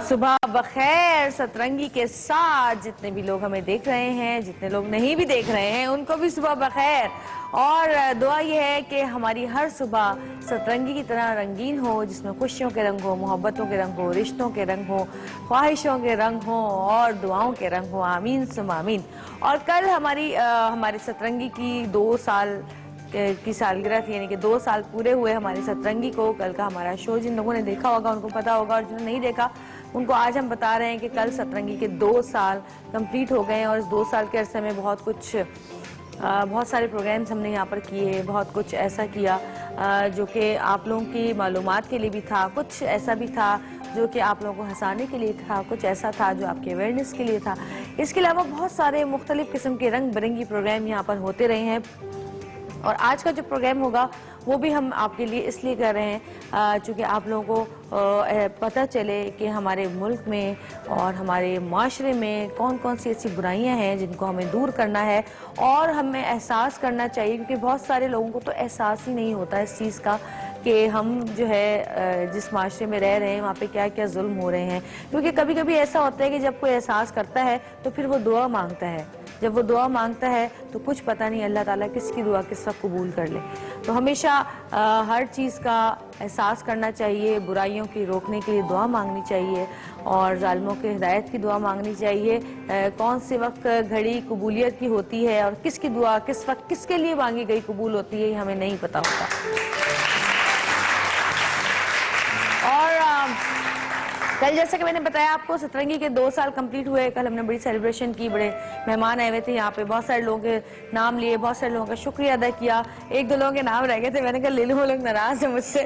सुबह बखैर सतरंगी के साथ जितने भी लोग हमें देख रहे हैं, जितने लोग नहीं भी देख रहे हैं, उनको भी सुबह बखैर। और दुआ यह है कि हमारी हर सुबह सतरंगी की तरह रंगीन हो, जिसमें खुशियों के रंग हो, मोहब्बतों के रंग हो, रिश्तों के रंग हो, ख्वाहिशों के रंग हो और दुआओं के रंग हो। आमीन सुम आमीन। और कल हमारे सतरंगी की 2 साल की सालगिरह थी, यानी कि 2 साल पूरे हुए हमारे सतरंगी को। कल का हमारा शो जिन लोगों ने देखा होगा उनको पता होगा, और जिन्होंने नहीं देखा उनको आज हम बता रहे हैं कि कल सतरंगी के 2 साल कंप्लीट हो गए हैं। और इस 2 साल के अरसे में बहुत सारे प्रोग्राम्स हमने यहाँ पर किए, बहुत कुछ ऐसा किया जो कि आप लोगों की मालूमात के लिए भी था, कुछ ऐसा भी था जो कि आप लोगों को हंसाने के लिए था, कुछ ऐसा था जो आपके अवेयरनेस के लिए था। इसके अलावा बहुत सारे मुख्तलिफ किस्म के रंग बिरंगी प्रोग्राम यहाँ पर होते रहे हैं। और आज का जो प्रोग्राम होगा वो भी हम आपके लिए इसलिए कर रहे हैं चूँकि आप लोगों को पता चले कि हमारे मुल्क में और हमारे माशरे में कौन कौन सी ऐसी बुराइयां हैं जिनको हमें दूर करना है और हमें एहसास करना चाहिए, क्योंकि बहुत सारे लोगों को तो एहसास ही नहीं होता इस चीज़ का कि हम जो है जिस माशरे में रह रहे हैं वहाँ पे क्या क्या जुल्म हो रहे हैं। क्योंकि कभी कभी ऐसा होता है कि जब कोई एहसास करता है तो फिर वो दुआ मांगता है, जब वो दुआ मांगता है तो कुछ पता नहीं अल्लाह ताला किसकी दुआ किस वक्त कबूल कर ले। तो हमेशा हर चीज़ का एहसास करना चाहिए, बुराइयों की रोकने के लिए दुआ मांगनी चाहिए और जालिमों की हिदायत की दुआ मांगनी चाहिए। कौन से वक्त घड़ी कबूलियत की होती है और किसकी दुआ किस वक्त किसके लिए मांगी गई कबूल होती है, ये हमें नहीं पता होता। और कल जैसा कि मैंने बताया आपको सतरंगी के 2 साल कंप्लीट हुए। कल हमने बड़ी सेलिब्रेशन की, बड़े मेहमान आए हुए थे यहाँ पे, बहुत सारे लोगों के नाम लिए, बहुत सारे लोगों का शुक्रिया अदा किया। 1-2 लोगों के नाम रह गए थे, मैंने कहा ले लो, वो लोग नाराज है मुझसे।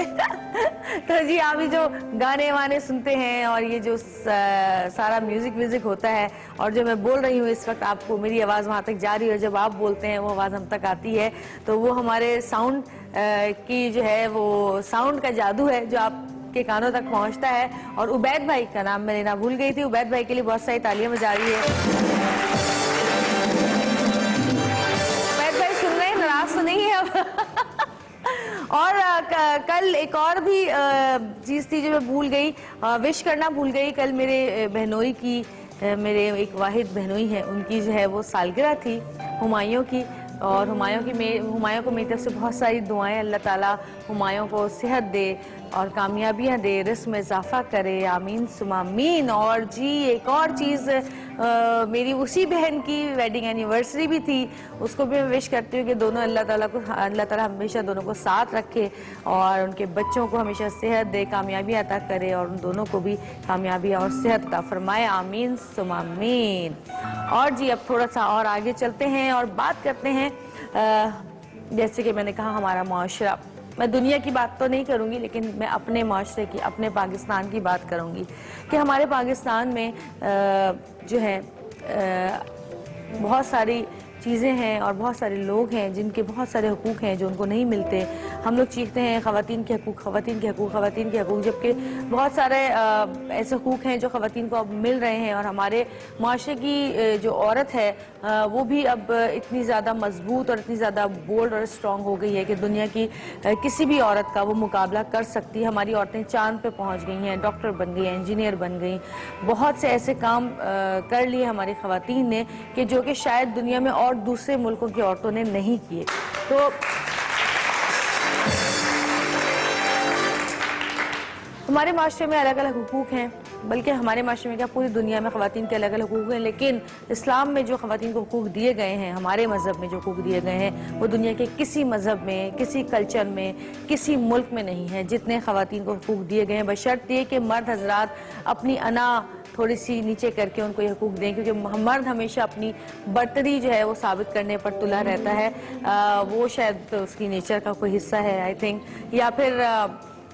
तो जी आप ये जो गाने वाने सुनते हैं और ये जो सारा म्यूजिक होता है और जो मैं बोल रही हूँ इस वक्त आपको मेरी आवाज़ वहाँ तक जा रही है और जब आप बोलते हैं वो आवाज़ हम तक आती है, तो वो हमारे साउंड की जो है वो साउंड का जादू है जो आप के कानों तक पहुंचता है। और उबैद भाई का नाम मैं लेना भूल गई थी, उबैद भाई के लिए बहुत सारी तालियां बजा रही है। उबैद भाई सुन रहे हैं, नाराज तो नहीं है अब। और कल एक और भी चीज थी जो मैं भूल गई, विश करना भूल गई। कल मेरे बहनोई की, मेरे एक वाहिद बहनोई है, उनकी जो है वो सालगिरह थी हुमायूं की। और हुमायूं को मेरी तरफ से बहुत सारी दुआएं, अल्लाह ताला हुमायूं को सेहत दे और कामयाबियां दे, रिस्क में इजाफा करे, आमीन सुम आमीन। और जी एक और चीज़, मेरी उसी बहन की वेडिंग एनिवर्सरी भी थी, उसको भी मैं विश करती हूँ कि दोनों अल्लाह ताला हमेशा दोनों को साथ रखे और उनके बच्चों को हमेशा सेहत दे, कामयाबी अता करे और उन दोनों को भी कामयाबी और सेहत अता फरमाए, आमीन सुम आमीन। और जी अब थोड़ा सा और आगे चलते हैं और बात करते हैं, जैसे कि मैंने कहा हमारा माशरा, मैं दुनिया की बात तो नहीं करूंगी लेकिन मैं अपने माशरे की, अपने पाकिस्तान की बात करूंगी कि हमारे पाकिस्तान में जो है बहुत सारी चीज़ें हैं और बहुत सारे लोग हैं जिनके बहुत सारे हुकूक हैं जो उनको नहीं मिलते। हम लोग चीखते हैं ख़वातीन के हकूक़, ख़वातीन के हकूक़, ख़वातीन के हकूक़, जबकि बहुत सारे ऐसे हुकूक हैं जो ख़वातीन को अब मिल रहे हैं। और हमारे माशरे की जो औरत है वो भी अब इतनी ज़्यादा मजबूत और इतनी ज़्यादा बोल्ड और स्ट्रॉन्ग हो गई है कि दुनिया की किसी भी औरत का वो मुकाबला कर सकती है। हमारी औरतें चाँद पे पहुँच गई हैं, डॉक्टर बन गई हैं, इंजीनियर बन गई, बहुत से ऐसे काम कर लिए हमारी ख़वातीन ने कि जो कि शायद दुनिया में और दूसरे मुल्कों की औरतों ने नहीं किए। तो हमारे माशरे में अलग अलग हुकूक हैं, बल्कि हमारे माशरे में क्या पूरी दुनिया में ख़वातीन के अलग अलग हुकूक हैं, लेकिन इस्लाम में जो ख़वातीन को हुकूक दिए गए हैं, हमारे मज़हब में जो हुकूक दिए गए हैं, वो दुनिया के किसी मज़हब में, किसी कल्चर में, किसी मुल्क में नहीं है जितने ख़वातीन को हुकूक दिए गए हैं। बशर्त ये कि मर्द हजरात अपनी अना थोड़ी सी नीचे करके उनको ये हुकूक दें, क्योंकि मर्द हमेशा अपनी बर्तरी जो है वो साबित करने पर तुला रहता है। वो शायद उसकी नेचर का कोई हिस्सा है आई थिंक, या फिर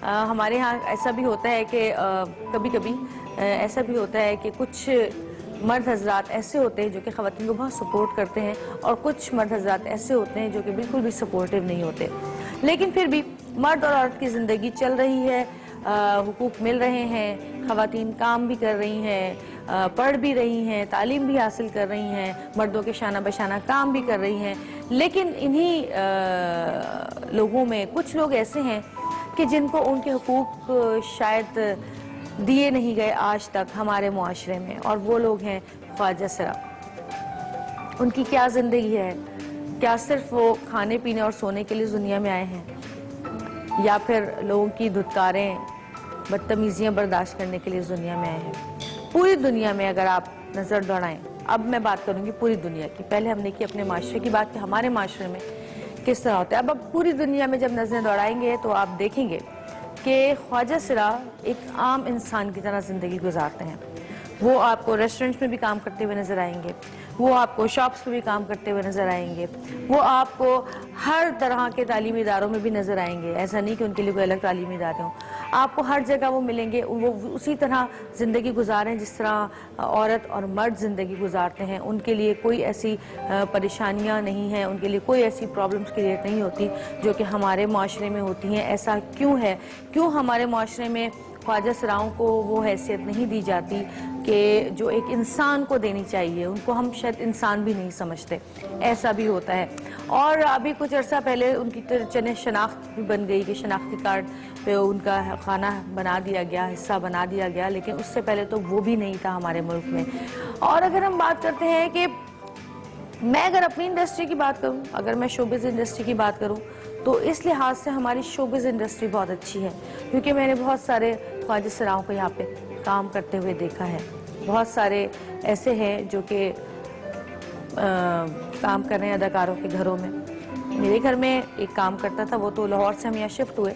हमारे यहाँ ऐसा भी होता है कि कभी कभी ऐसा भी होता है कि कुछ मर्द हजरात ऐसे होते हैं जो कि ख़वातीन को बहुत सपोर्ट करते हैं और कुछ मर्द हजरात ऐसे होते हैं जो कि बिल्कुल भी सपोर्टिव नहीं होते। लेकिन फिर भी मर्द और औरत की ज़िंदगी चल रही है, हुकूक मिल रहे हैं, ख़वातीन काम भी कर रही हैं, पढ़ भी रही हैं, तालीम भी हासिल कर रही हैं, मर्दों के शाना बशाना काम भी कर रही हैं। लेकिन इन्हीं लोगों में कुछ लोग ऐसे हैं कि जिनको उनके हुकूक शायद दिए नहीं गए आज तक हमारे मुआशरे में, और वो लोग हैं ख्वाजा सरा। उनकी क्या ज़िंदगी है? क्या सिर्फ वो खाने पीने और सोने के लिए दुनिया में आए हैं, या फिर लोगों की धुतकारें, बदतमीजियाँ बर्दाश्त करने के लिए दुनिया में आए हैं? पूरी दुनिया में अगर आप नज़र दौड़ाएं, अब मैं बात करूंगी पूरी दुनिया की, पहले हमने की अपने माशरे की बात कि हमारे माशरे में किस तरह होता है। अब पूरी दुनिया में जब नज़रें दौड़ाएंगे तो आप देखेंगे कि ख्वाजा सरा एक आम इंसान की तरह ज़िंदगी गुजारते हैं। वो आपको रेस्टोरेंट्स में भी काम करते हुए नज़र आएंगे, वो आपको शॉप्स में भी काम करते हुए नज़र आएंगे, वो आपको हर तरह के तालीमी इदारों में भी नज़र आएंगे। ऐसा नहीं कि उनके लिए कोई अलग तालीमी इदारे हों, आपको हर जगह वो मिलेंगे। वो उसी तरह ज़िंदगी गुजारें जिस तरह औरत और मर्द ज़िंदगी गुजारते हैं। उनके लिए कोई ऐसी परेशानियां नहीं हैं, उनके लिए कोई ऐसी प्रॉब्लम्स क्रिएट नहीं होती जो कि हमारे माशरे में होती हैं। ऐसा क्यों है? क्यों हमारे माशरे में ख्वाजा सराओं को वो हैसियत नहीं दी जाती कि जो एक इंसान को देनी चाहिए? उनको हम शायद इंसान भी नहीं समझते, ऐसा भी होता है। और अभी कुछ अर्सा पहले उनकी चने शनाख्त भी बन गई कि शनाख्ती कार्ड पे उनका खाना बना दिया गया, हिस्सा बना दिया गया, लेकिन उससे पहले तो वो भी नहीं था हमारे मुल्क में। और अगर हम बात करते हैं कि मैं अगर अपनी इंडस्ट्री की बात करूं, अगर मैं शोबिज़ इंडस्ट्री की बात करूं, तो इस लिहाज से हमारी शोबिज़ इंडस्ट्री बहुत अच्छी है, क्योंकि मैंने बहुत सारे ख्वाजा सराओं को यहाँ पे काम करते हुए देखा है। बहुत सारे ऐसे हैं जो कि काम कर रहे हैं अदाकारों के घरों में। मेरे घर में एक काम करता था, वो तो लाहौर से हम यहाँ शिफ्ट हुए,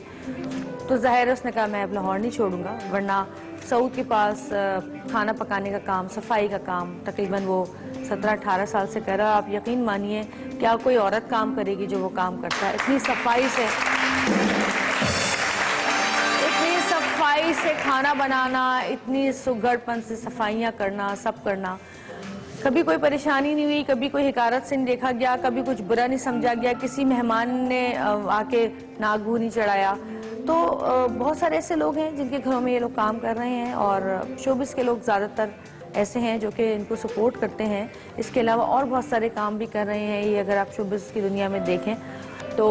तो ज़ाहिर है उसने कहा मैं अब लाहौर नहीं छोड़ूंगा, वरना सऊद के पास खाना पकाने का काम, सफाई का काम तकरीबन वो 17-18 साल से कर रहा। आप यकीन मानिए क्या कोई औरत काम करेगी जो वो काम करता है? इतनी सफाई से खाना बनाना, इतनी सुगड़पन से सफाइयाँ करना, सब करना। कभी कोई परेशानी नहीं हुई, कभी कोई हिकारत से नहीं देखा गया, कभी कुछ बुरा नहीं समझा गया, किसी मेहमान ने आके नागू नहीं चढ़ाया। तो बहुत सारे ऐसे लोग हैं जिनके घरों में ये लोग काम कर रहे हैं, और शोबिस के लोग ज़्यादातर ऐसे हैं जो कि इनको सपोर्ट करते हैं। इसके अलावा और बहुत सारे काम भी कर रहे हैं। ये अगर आप शोबिस की दुनिया में देखें तो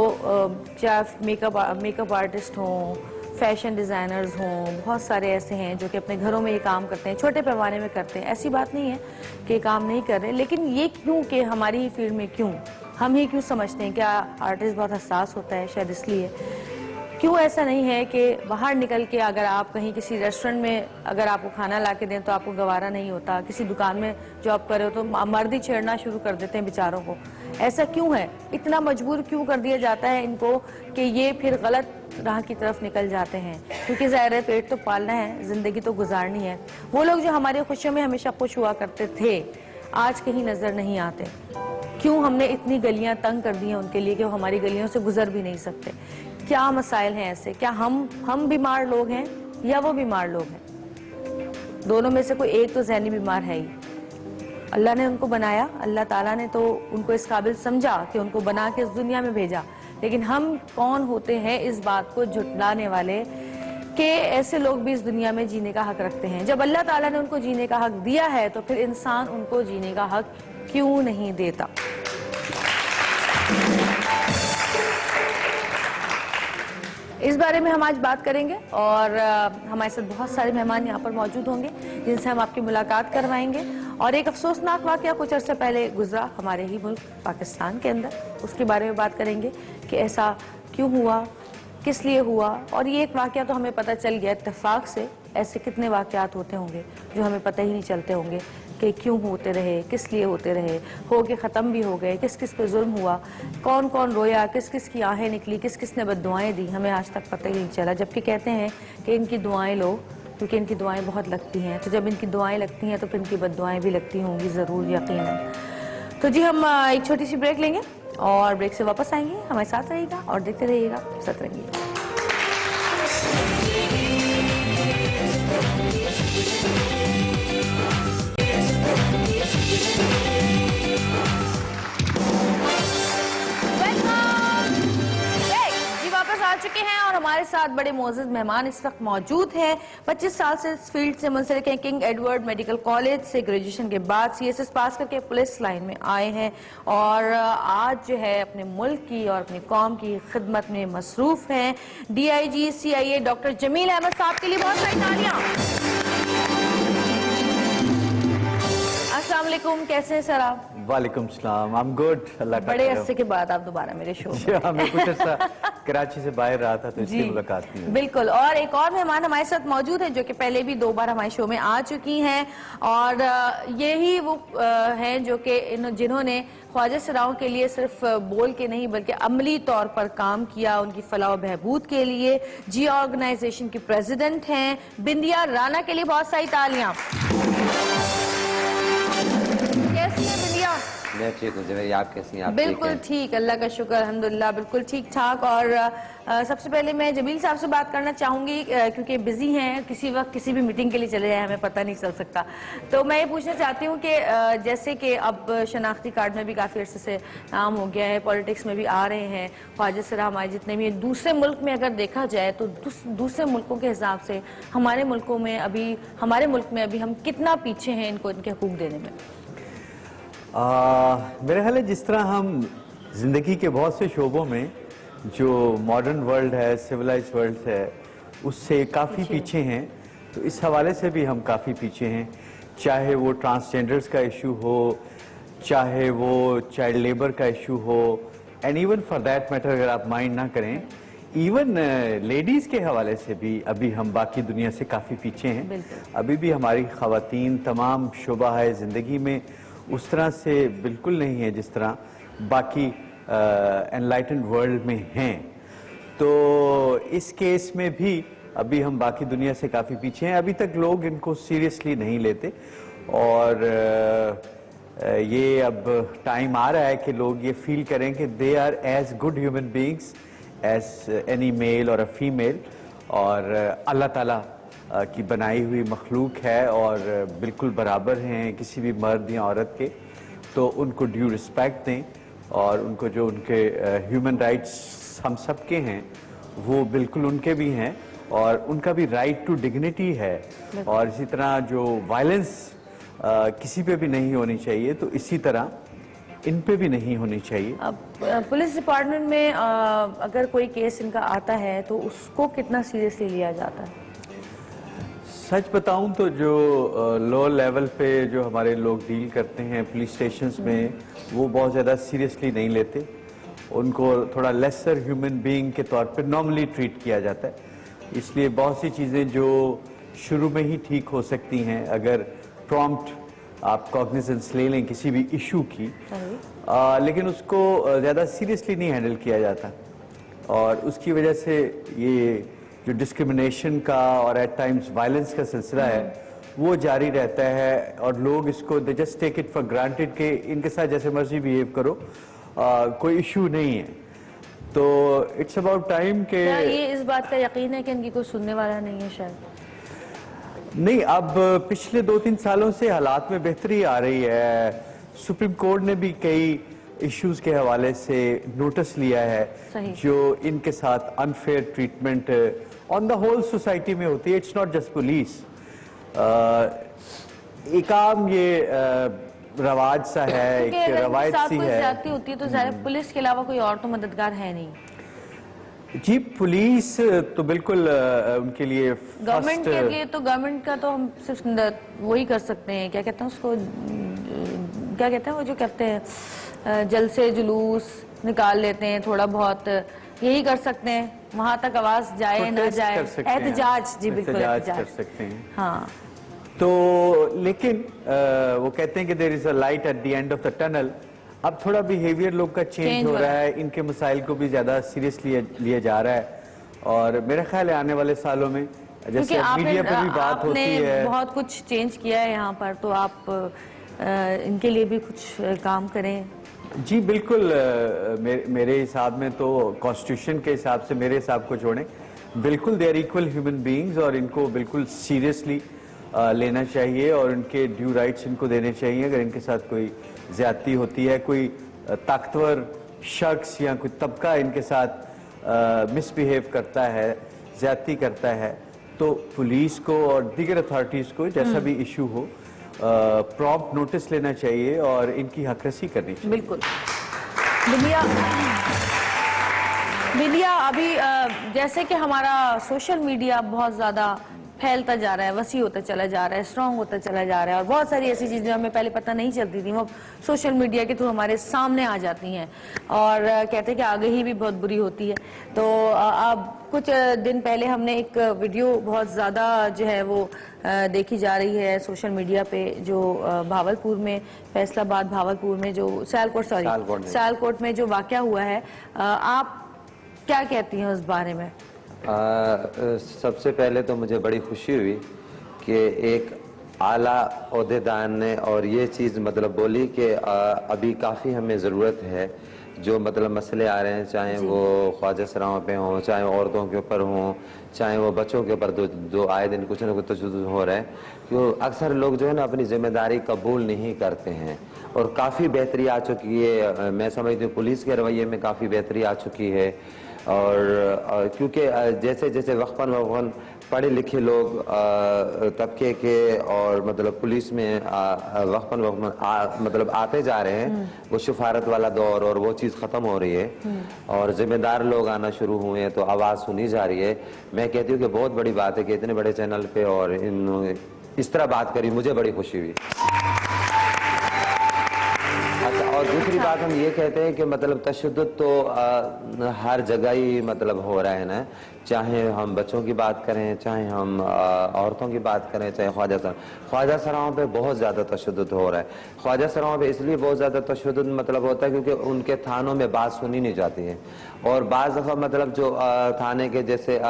चाहे मेकअप आर्टिस्ट हों, फैशन डिज़ाइनर्स हों, बहुत सारे ऐसे हैं जो कि अपने घरों में ये काम करते हैं, छोटे पैमाने में करते हैं। ऐसी बात नहीं है कि काम नहीं कर रहे, लेकिन ये क्यों कि हमारी ही फील्ड में क्यों हम ही क्यों समझते हैं? क्या आर्टिस्ट बहुत हसास होता है? शायद इसलिए। क्यों ऐसा नहीं है कि बाहर निकल के अगर आप कहीं किसी रेस्टोरेंट में अगर आपको खाना ला के दें तो आपको गवारा नहीं होता? किसी दुकान में जॉब कर रहे हो तो मर्द ही छेड़ना शुरू कर देते हैं बेचारों को। ऐसा क्यों है? इतना मजबूर क्यों कर दिया जाता है इनको कि ये फिर गलत राह की तरफ निकल जाते हैं? क्योंकि ज़ाहिर है पेट तो पालना है, ज़िंदगी तो गुजारनी है। वो लोग जो हमारी खुशियों में हमेशा खुश हुआ करते थे, आज कहीं नज़र नहीं आते। क्यों हमने इतनी गलियां तंग कर दी हैं उनके लिए कि वो हमारी गलियों से गुजर भी नहीं सकते? क्या मसाइल हैं ऐसे? क्या हम बीमार लोग हैं या वो बीमार लोग हैं? दोनों में से कोई एक तो ज़हनी बीमार है ही। अल्लाह ने उनको बनाया, अल्लाह ताला ने तो उनको इस काबिल समझा कि उनको बना के इस दुनिया में भेजा, लेकिन हम कौन होते हैं इस बात को झुटलाने वाले कि ऐसे लोग भी इस दुनिया में जीने का हक रखते हैं? जब अल्लाह ताला ने उनको जीने का हक दिया है तो फिर इंसान उनको जीने का हक क्यों नहीं देता? इस बारे में हम आज बात करेंगे, और हमारे साथ बहुत सारे मेहमान यहाँ पर मौजूद होंगे जिनसे हम आपकी मुलाकात करवाएंगे। और एक अफसोसनाक वाक़या कुछ अर्से पहले गुजरा हमारे ही मुल्क पाकिस्तान के अंदर, उसके बारे में बात करेंगे कि ऐसा क्यों हुआ, किस लिए हुआ। और ये एक वाक़या तो हमें पता चल गया इत्तेफाक से, ऐसे कितने वाक़यात होते होंगे जो हमें पता ही नहीं चलते होंगे कि क्यों होते रहे, किस लिए होते रहे, हो के ख़त्म भी हो गए, किस किस पे जुल्म हुआ, कौन कौन रोया, किस किस की आहें निकली, किस किस ने बद्दुआएं दी, हमें आज तक पता ही नहीं चला। जबकि कहते हैं कि इनकी दुआएं लो, क्योंकि इनकी दुआएं बहुत लगती हैं। तो जब इनकी दुआएं लगती हैं तो फिर इनकी बद्दुआएं भी लगती होंगी ज़रूर, यकीनन। तो जी हम एक छोटी सी ब्रेक लेंगे और ब्रेक से वापस आएंगे। हमारे साथ रहिएगा और देखते रहिएगा सतरंगी। आ चुके हैं और हमारे साथ बड़े मोअज़्ज़ज़ मेहमान इस वक्त मौजूद हैं। 25 साल से इस फील्ड से मुंसलिक हैं। किंग एडवर्ड मेडिकल कॉलेज से ग्रेजुएशन के बाद CSS पास करके पुलिस लाइन में आए हैं और आज जो है अपने मुल्क की और अपनी कौम की खिदमत में मसरूफ हैं। DIG CIA doctor Jameel Ahmed sahab के लिए बहुत सारी तालियां। अस्सलामुअलैकुम, कैसे हैं सर आप? वालेकुम सलाम, आई एम गुड, अल्लाह का बड़े करम। अरसे के बाद आप दोबारा मेरे शो में। हमें कुछ अर्सा कराची से बाहर रहा था तो इसलिए मुलाकात नहीं हुई। बिल्कुल। और एक और मेहमान हमारे साथ मौजूद है जो कि पहले भी 2 बार हमारे शो में आ चुकी हैं और यही वो हैं जो कि जिन्होंने ख्वाजा सराओं के लिए सिर्फ बोल के नहीं बल्कि अमली तौर पर काम किया, उनकी फलाह व बहबूद के लिए। जिया ऑर्गेनाइजेशन की प्रेसिडेंट हैं बिंदिया राना, के लिए बहुत सारी तालियां। कैसी हैं बिंदिया? मैं ठीक हूँ जवेरी, आप कैसी हैं? आप बिल्कुल ठीक, अल्लाह का शुक्र, अल्हम्दुलिल्लाह बिल्कुल ठीक ठाक। और सबसे पहले मैं जमील साहब से बात करना चाहूंगी क्योंकि बिजी हैं, किसी वक्त किसी भी मीटिंग के लिए चले जाए हमें पता नहीं चल सकता। तो मैं ये पूछना चाहती हूँ कि जैसे कि अब शनाख्ती कार्ड में भी काफ़ी अर्से से नाम हो गया है, पॉलिटिक्स में भी आ रहे हैं ख्वाजा सरा हमारे जितने भी हैं, दूसरे मुल्क में अगर देखा जाए तो दूसरे मुल्कों के हिसाब से हमारे मुल्क में अभी हम कितना पीछे हैं इनको इनके हकूक देने में? मेरे ख्याल है जिस तरह हम जिंदगी के बहुत से शोबों में जो मॉडर्न वर्ल्ड है, सिविलाइज्ड वर्ल्ड है, उससे काफ़ी पीछे हैं, तो इस हवाले से भी हम काफ़ी पीछे हैं। चाहे वो ट्रांसजेंडर्स का इशू हो, चाहे वो चाइल्ड लेबर का इशू हो, and even for that matter अगर आप माइंड ना करें, इवन लेडीज के हवाले से भी अभी हम बाकी दुनिया से काफ़ी पीछे हैं। अभी भी हमारी ख़वातीन तमाम शोबा है ज़िंदगी में उस तरह से बिल्कुल नहीं है जिस तरह बाकी एनलाइटेंड वर्ल्ड में हैं। तो इस केस में भी अभी हम बाकी दुनिया से काफ़ी पीछे हैं। अभी तक लोग इनको सीरियसली नहीं लेते और ये अब टाइम आ रहा है कि लोग ये फील करें कि they are as good human beings as any male और अ फीमेल, और अल्लाह ताला की बनाई हुई मखलूक है और बिल्कुल बराबर हैं किसी भी मर्द या औरत के, तो उनको ड्यू रिस्पेक्ट दें और उनको जो उनके ह्यूमन राइट्स हम सब के हैं वो बिल्कुल उनके भी हैं और उनका भी राइट टू डिग्निटी है। और इसी तरह जो वायलेंस किसी पे भी नहीं होनी चाहिए, तो इसी तरह इन पे भी नहीं होनी चाहिए। अब पुलिस डिपार्टमेंट में अगर कोई केस इनका आता है तो उसको कितना सीरियसली लिया जाता है? सच बताऊं तो जो लो लेवल पे जो हमारे लोग डील करते हैं पुलिस स्टेशंस में, वो बहुत ज़्यादा सीरियसली नहीं लेते। उनको थोड़ा लेसर ह्यूमन बीइंग के तौर पे नॉर्मली ट्रीट किया जाता है। इसलिए बहुत सी चीज़ें जो शुरू में ही ठीक हो सकती हैं, अगर प्रॉम्प्ट आप कॉग्निजेंस ले लें किसी भी इशू की, लेकिन उसको ज़्यादा सीरियसली नहीं हैंडल किया जाता और उसकी वजह से ये जो डिस्क्रिमिनेशन का और एट टाइम्स वायलेंस का सिलसिला है वो जारी रहता है और लोग इसको they just take it for granted कि इनके साथ जैसे मर्जी बिहेव करो, कोई इशू नहीं है। तो इट्स अबाउट टाइम के ये इस बात का यकीन है कि इनकी कोई सुनने वाला नहीं है शायद? नहीं, अब पिछले 2-3 सालों से हालात में बेहतरी आ रही है। सुप्रीम कोर्ट ने भी कई इश्यूज के हवाले से नोटिस लिया है जो इनके साथ unfair treatment on the whole society में होती है। इट्स नॉट जस्ट पुलिस, एक आम ये रवाज सा है, एक रवायत सी है। ज्यादती होती है तो पुलिस के अलावा कोई और तो मददगार है नहीं। जी, पुलिस तो बिल्कुल उनके लिए गवर्नमेंट के लिए तो गवर्नमेंट का तो हम सिर्फ वही कर सकते हैं, क्या कहते हैं उसको, क्या कहते हैं वो जो कहते हैं जलसे जुलूस निकाल लेते हैं, थोड़ा बहुत यही कर सकते हैं। वहां तक आवाज जाए ना जाए, एहतजाज, जी बिल्कुल एहतजाज कर सकते हैं। हाँ, तो लेकिन वो कहते हैं कि there is a light at the end of the tunnel. अब थोड़ा बिहेवियर लोग का चेंज हो रहा है, इनके मसाइल को भी ज्यादा सीरियसली लिया जा रहा है और मेरा ख्याल है आने वाले सालों में जैसे मीडिया पर भी बात होती है, बहुत कुछ चेंज किया है यहाँ पर, तो आप इनके लिए भी कुछ काम करें। जी बिल्कुल, मेरे हिसाब में तो कॉन्स्टिट्यूशन के हिसाब से मेरे हिसाब को छोड़ें, बिल्कुल they are equal human beings और इनको बिल्कुल सीरियसली लेना चाहिए और उनके ड्यू राइट्स इनको देने चाहिए। अगर इनके साथ कोई ज्यादती होती है, कोई ताकतवर शख्स या कोई तबका इनके साथ मिसबिहेव करता है, ज्यादती करता है, तो पुलिस को और दीगर अथॉरिटीज़ को जैसा भी इशू हो प्रॉम्प्ट नोटिस लेना चाहिए और इनकी हकरसी करनी चाहिए। बिल्कुल। बिंदिया, अभी जैसे कि हमारा सोशल मीडिया बहुत ज़्यादा फैलता जा रहा है, वसी होता चला जा रहा है, स्ट्रांग होता चला जा रहा है, और बहुत सारी ऐसी चीज़ें हमें पहले पता नहीं चलती थी, वो सोशल मीडिया के थ्रू हमारे सामने आ जाती हैं, और कहते हैं कि आगे ही भी बहुत बुरी होती है। तो अब कुछ दिन पहले हमने एक वीडियो बहुत ज़्यादा जो है वो देखी जा रही है सोशल मीडिया पे, जो भावलपुर में, फैसलाबाद भावलपुर में जो सियालकोट में जो वाक़या हुआ है, आप क्या कहती हैं उस बारे में? सबसे पहले तो मुझे बड़ी खुशी हुई कि एक आला ओहदेदार ने और ये चीज़ मतलब बोली कि अभी काफ़ी हमें ज़रूरत है, जो मतलब मसले आ रहे हैं, चाहे वो ख्वाजा सराओं पे हों, चाहे औरतों के ऊपर हों, चाहे वो बच्चों के ऊपर जो आए दिन कुछ ना कुछ तशद्दुद हो रहा है, क्यों अक्सर लोग जो है ना अपनी जिम्मेदारी कबूल नहीं करते हैं, और काफ़ी बेहतरी आ चुकी है। मैं समझती हूँ पुलिस के रवैये में काफ़ी बेहतरी आ चुकी है, और क्योंकि जैसे जैसे वक्फन वक्फन पढ़े लिखे लोग तबके के और मतलब पुलिस में वक्फन वक्फन मतलब आते जा रहे हैं, वो शफारत वाला दौर और वो चीज़ ख़त्म हो रही है, और ज़िम्मेदार लोग आना शुरू हुए हैं, तो आवाज़ सुनी जा रही है। मैं कहती हूँ कि बहुत बड़ी बात है कि इतने बड़े चैनल पे और इस तरह बात करी, मुझे बड़ी खुशी हुई। और दूसरी बात हम ये कहते हैं कि मतलब तशद्दुद तो हर जगह ही मतलब हो रहा है ना, चाहे हम बच्चों की बात करें, चाहे हम औरतों की बात करें, चाहे ख्वाजा सराओं पे बहुत ज़्यादा तशद्दुद हो रहा है। ख्वाजा सराओं पे इसलिए बहुत ज़्यादा तशद्दुद मतलब होता है क्योंकि उनके थानों में बात सुनी नहीं जाती है, और बाज़ दफ़ा मतलब जो थाने के जैसे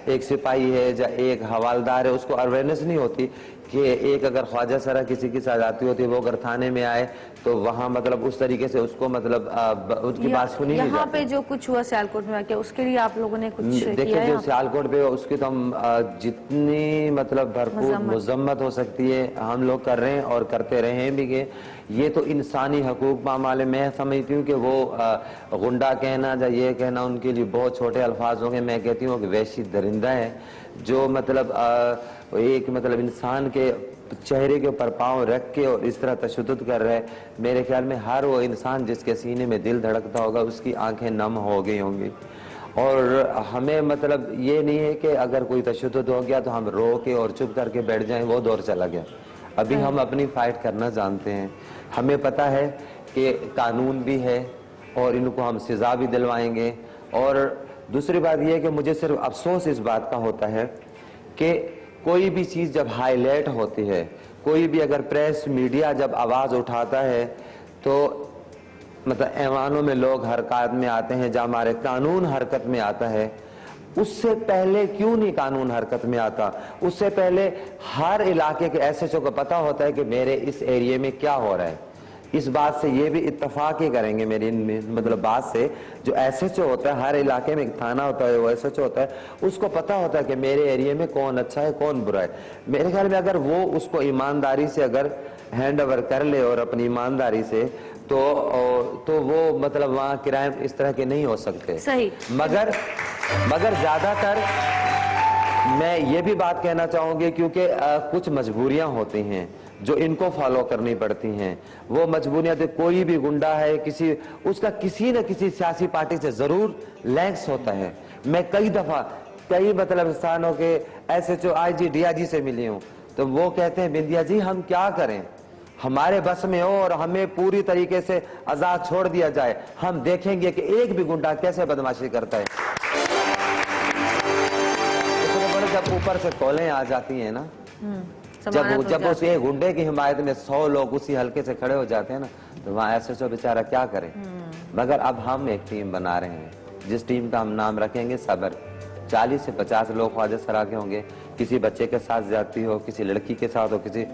एक सिपाही है या एक हवालदार है, उसको अवेयरनेस नहीं होती कि एक अगर ख्वाजा सरा किसी की साजाती होती है, वो अगर थाने में आए तो वहाँ मतलब उस तरीके से उसको मतलब उसकी बात सुनी नहीं जाती। यहाँ पे जो कुछ हुआ सियालकोट में आके, उसके लिए आप लोगों ने कुछ देखिए, जो सियालकोट पे उसकी तो हम जितनी मतलब भरपूर मजम्मत हो सकती है हम लोग कर रहे हैं और करते रहे भी कि ये तो इंसानी हकूक पामाल है। मैं समझती हूँ कि वो गुंडा कहना या ये कहना उनके लिए बहुत छोटे अल्फाज होंगे। मैं कहती हूँ कि वैसी दरिंदा है जो मतलब एक मतलब इंसान के चेहरे के ऊपर पाँव रख के और इस तरह तशद्दुद कर रहा है। मेरे ख्याल में हर वो इंसान जिसके सीने में दिल धड़कता होगा उसकी आंखें नम हो गई होंगी। और हमें मतलब ये नहीं है कि अगर कोई तशद्दुद हो गया तो हम रो के और चुप करके बैठ जाएं, वो दौर चला गया। अभी हम अपनी फाइट करना जानते हैं, हमें पता है कि कानून भी है और इनको हम सज़ा भी दिलवाएंगे। और दूसरी बात यह है कि मुझे सिर्फ अफसोस इस बात का होता है कि कोई भी चीज़ जब हाईलाइट होती है, कोई भी अगर प्रेस मीडिया जब आवाज़ उठाता है तो मतलब ऐवानों में लोग हरकत में आते हैं, जब हमारे कानून हरकत में आता है उससे पहले क्यों नहीं कानून हरकत में आता? उससे पहले हर इलाके के एसएचओ को पता होता है कि मेरे इस एरिया में क्या हो रहा है। इस बात से ये भी इत्तफाक ही करेंगे मेरी मतलब बात से, जो एसएचओ होता है हर इलाके में एक थाना होता है, वो एसएचओ होता है, उसको पता होता है कि मेरे एरिया में कौन अच्छा है कौन बुरा है। मेरे ख्याल में अगर वो उसको ईमानदारी से अगर हैंड ओवर कर ले और अपनी ईमानदारी से तो वो मतलब वहाँ क्राइम इस तरह के नहीं हो सकते। सही। मगर ज्यादातर मैं ये भी बात कहना चाहूंगी क्योंकि कुछ मजबूरियां होती हैं जो इनको फॉलो करनी पड़ती हैं। वो मजबूरियां तो कोई भी गुंडा है उसका किसी न किसी सियासी पार्टी से जरूर लिंक्स होता है। मैं कई दफा कई मतलब स्थानों के एसएचओ आईजी डीआईजी से मिली हूँ, तो वो कहते हैं बिंदिया जी हम क्या करें, हमारे बस में हो और हमें पूरी तरीके से आजाद छोड़ दिया जाए, हम देखेंगे कि एक भी गुंडा कैसे बदमाशी करता है। जब ऊपर से कॉलें आ जाती हैं ना, जब उस एक गुंडे की हिमायत में 100 लोग उसी हल्के से खड़े हो जाते हैं ना, तो वहाँ ऐसे बेचारा क्या करे। मगर अब हम एक टीम बना रहे हैं जिस टीम का हम नाम रखेंगे सबर। 40 से 50 लोग ख्वाजा सरा के होंगे, किसी बच्चे के साथ ज्यादती हो, किसी लड़की के साथ हो, किसी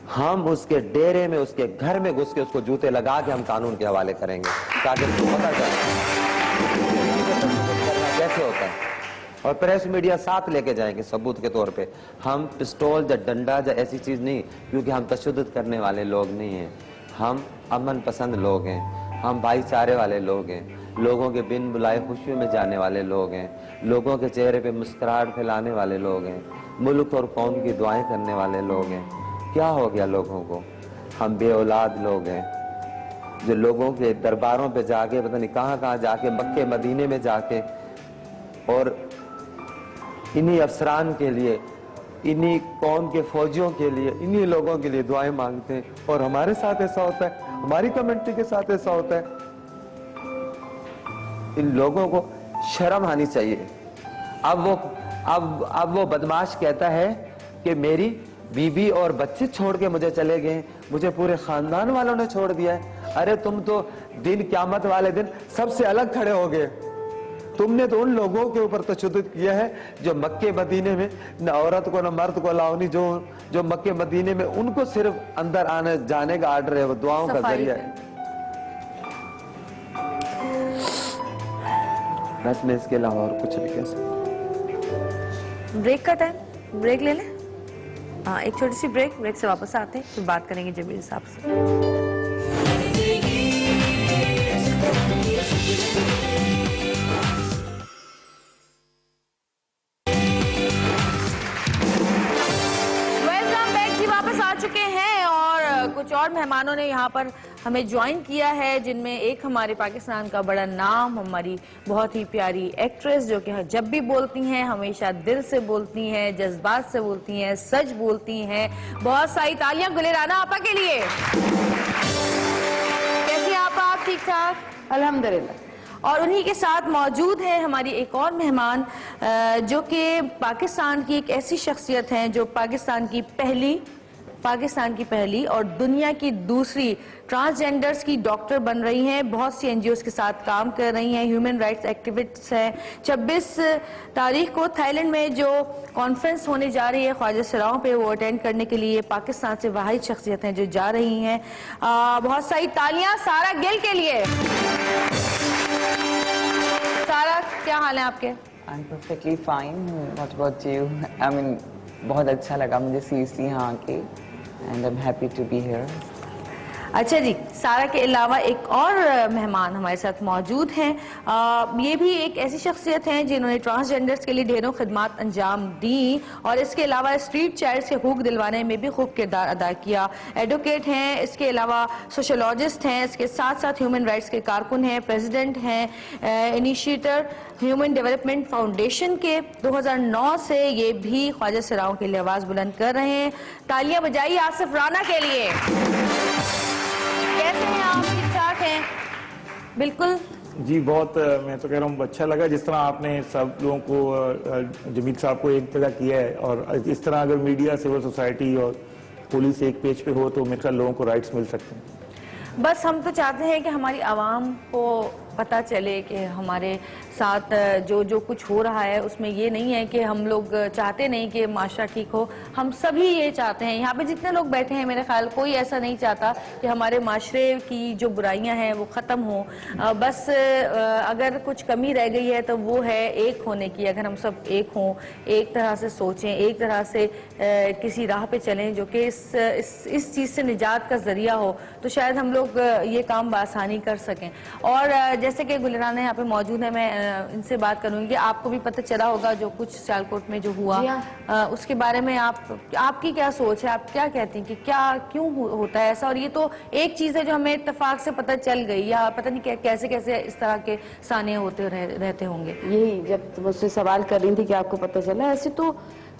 हम उसके डेरे में उसके घर में घुस के उसको जूते लगा के हम कानून के हवाले करेंगे ताकि उसको पता चले कैसे होता है। और प्रेस मीडिया साथ लेके जाएंगे सबूत के तौर पे। हम पिस्तौल या डंडा या ऐसी चीज नहीं, क्योंकि हम तशद्दुद करने वाले लोग नहीं हैं, हम अमन पसंद लोग हैं, हम भाईचारे वाले लोग हैं, लोगों के बिन बुलाए खुशियों में जाने वाले लोग हैं, लोगों के चेहरे पे मुस्कुराहट फैलाने वाले लोग हैं, मुल्क और कौम की दुआएं करने वाले लोग हैं। क्या हो गया लोगों को? हम बेऔलाद लोग हैं जो लोगों के दरबारों पे जाके पता नहीं कहाँ जाके मक्के मदीने में जाके और इन्हीं अफसरान के लिए इन्हीं कौम के फौजियों के लिए, इन्हीं लोगों के लिए दुआएं मांगते हैं। और हमारे साथ ऐसा होता है, हमारी कम्युनिटी के साथ ऐसा होता है। इन लोगों को शर्म आनी चाहिए। अब वो बदमाश कहता है कि मेरी बीबी और बच्चे छोड़ के मुझे चले गए, मुझे पूरे खानदान वालों ने छोड़ दिया है। अरे तुम तो दिन क़यामत वाले दिन सबसे अलग खड़े हो गए। तुमने तो उन लोगों के ऊपर तशद्दुद किया है जो मक्के मदीने में न औरत को न मर्द को अलाउ नहीं, जो मक्के मदीने में उनको सिर्फ अंदर आने जाने का आर्डर है, वो दुआओं का जरिया है। बस मैं इसके अलावा और कुछ नहीं कह सकता। ब्रेक का टाइम, ब्रेक ले लें। हाँ, एक छोटी सी ब्रेक से वापस आते हैं, फिर बात करेंगे जबीर साहब से। कुछ और मेहमानों ने यहाँ पर हमें ज्वाइन किया है, जिनमें एक हमारे पाकिस्तान का बड़ा नाम, हमारी बहुत ही प्यारी एक्ट्रेस जो कि जब भी बोलती हैं हमेशा दिल से बोलती हैं, जज्बात से बोलती हैं, सच बोलती हैं। बहुत सारी तालियां गुले राना आपा के लिए। कैसी हैं आप? ठीक ठाक अल्हम्दुलिल्लाह। और उन्हीं के साथ मौजूद है हमारी एक और मेहमान जो कि पाकिस्तान की एक ऐसी शख्सियत हैं जो पाकिस्तान की पहली और दुनिया की दूसरी ट्रांसजेंडर्स की डॉक्टर बन रही हैं। बहुत सी एनजीओज के साथ काम कर रही हैं, ह्यूमन राइट्स एक्टिविस्ट हैं। 26 तारीख को थाईलैंड में जो कॉन्फ्रेंस होने जा रही है ख्वाजा सराओं पे, वो अटेंड करने के लिए पाकिस्तान से वाहिद शख्सियत हैं जो जा रही हैं। बहुत सारी तालियां सारा गिल के लिए। सारा, क्या हाल है आपके? I am perfectly fine. What about you? I mean बहुत अच्छा लगा मुझे सीरियसली यहाँ आके, and I am happy to be here. अच्छा जी, सारा के अलावा एक और मेहमान हमारे साथ मौजूद हैं। ये भी एक ऐसी शख्सियत हैं जिन्होंने ट्रांसजेंडर्स के लिए ढेरों खिदमात अंजाम दी और इसके अलावा स्ट्रीट चाइल्ड्स के हकूक दिलवाने में भी खूब किरदार अदा किया। एडवोकेट हैं, इसके अलावा सोशोलॉजिस्ट हैं, इसके साथ साथ ह्यूमन राइट्स के कारकुन हैं, प्रेसिडेंट हैं, इनिशिएटर ह्यूमन डेवलपमेंट फाउंडेशन के। 2009 से ये भी ख्वाजा सराओं के लिए आवाज़ बुलंद कर रहे हैं। तालियां बजाइए आसिफ राना के लिए। कैसे हैं आप? ठीक ठाक हैं? बिल्कुल जी, बहुत मैं तो कह रहा हूँ अच्छा लगा जिस तरह आपने सब लोगों को, जमील साहब को एक जगह किया है। और इस तरह अगर मीडिया, सिविल सोसाइटी और पुलिस एक पेज पे हो तो मेरे ख्याल लोगों को राइट्स मिल सकते हैं। बस हम तो चाहते हैं कि हमारी आवाम को पता चले कि हमारे साथ जो कुछ हो रहा है उसमें ये नहीं है कि हम लोग चाहते नहीं कि माशरा ठीक हो। हम सभी ये चाहते हैं, यहाँ पे जितने लोग बैठे हैं मेरे ख्याल कोई ऐसा नहीं चाहता कि हमारे माशरे की जो बुराइयां हैं वो ख़त्म हो। बस अगर कुछ कमी रह गई है तो वो है एक होने की। अगर हम सब एक हों, एक तरह से सोचें, एक तरह से किसी राह पे चलें जो कि इस चीज़ से निजात का ज़रिया हो, तो शायद हम लोग ये काम बआसानी कर सकें। और जैसे कि गुलराना यहाँ पे मौजूद है, मैं इनसे बात करूंगी कि आपको भी पता चला होगा जो कुछ सियालकोट में जो हुआ, उसके बारे में आपकी क्या सोच है? आप क्या कहती हैं कि क्यों होता है ऐसा? और ये तो एक चीज़ है जो हमें इत्तेफाक से पता चल गई, या पता नहीं कैसे कैसे इस तरह के साने होते रहते होंगे। यही जब तुम मुझसे सवाल कर रही थी कि आपको पता चला, ऐसे तो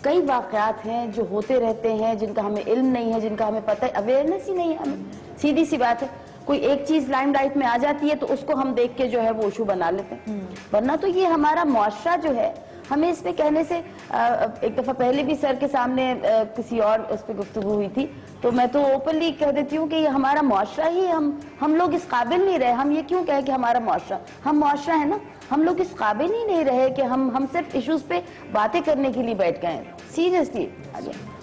कई वाकयात हैं जो होते रहते हैं जिनका हमें इल्म नहीं है, जिनका हमें पता, अवेयरनेस ही नहीं है हमें। सीधी सी बात है, कोई एक चीज लाइमलाइट में आ जाती है तो उसको हम देख के जो है वो इशू बना लेते हैं। वरना तो ये हमारा मुआशरा जो है, हमें इस पे कहने से एक दफा पहले भी सर के सामने किसी और इस पे गुफ्तगू हुई थी, तो मैं तो ओपनली कह देती हूँ कि ये हमारा मुआशरा ही, हम लोग इस काबिल नहीं रहे। हम ये क्यों कहें कि हमारा मुआशरा, हम मुआशरा है ना, हम लोग इस काबिल ही नहीं रहे कि हम सिर्फ इश्यूज पे बातें करने के लिए बैठ गए। सीरियसली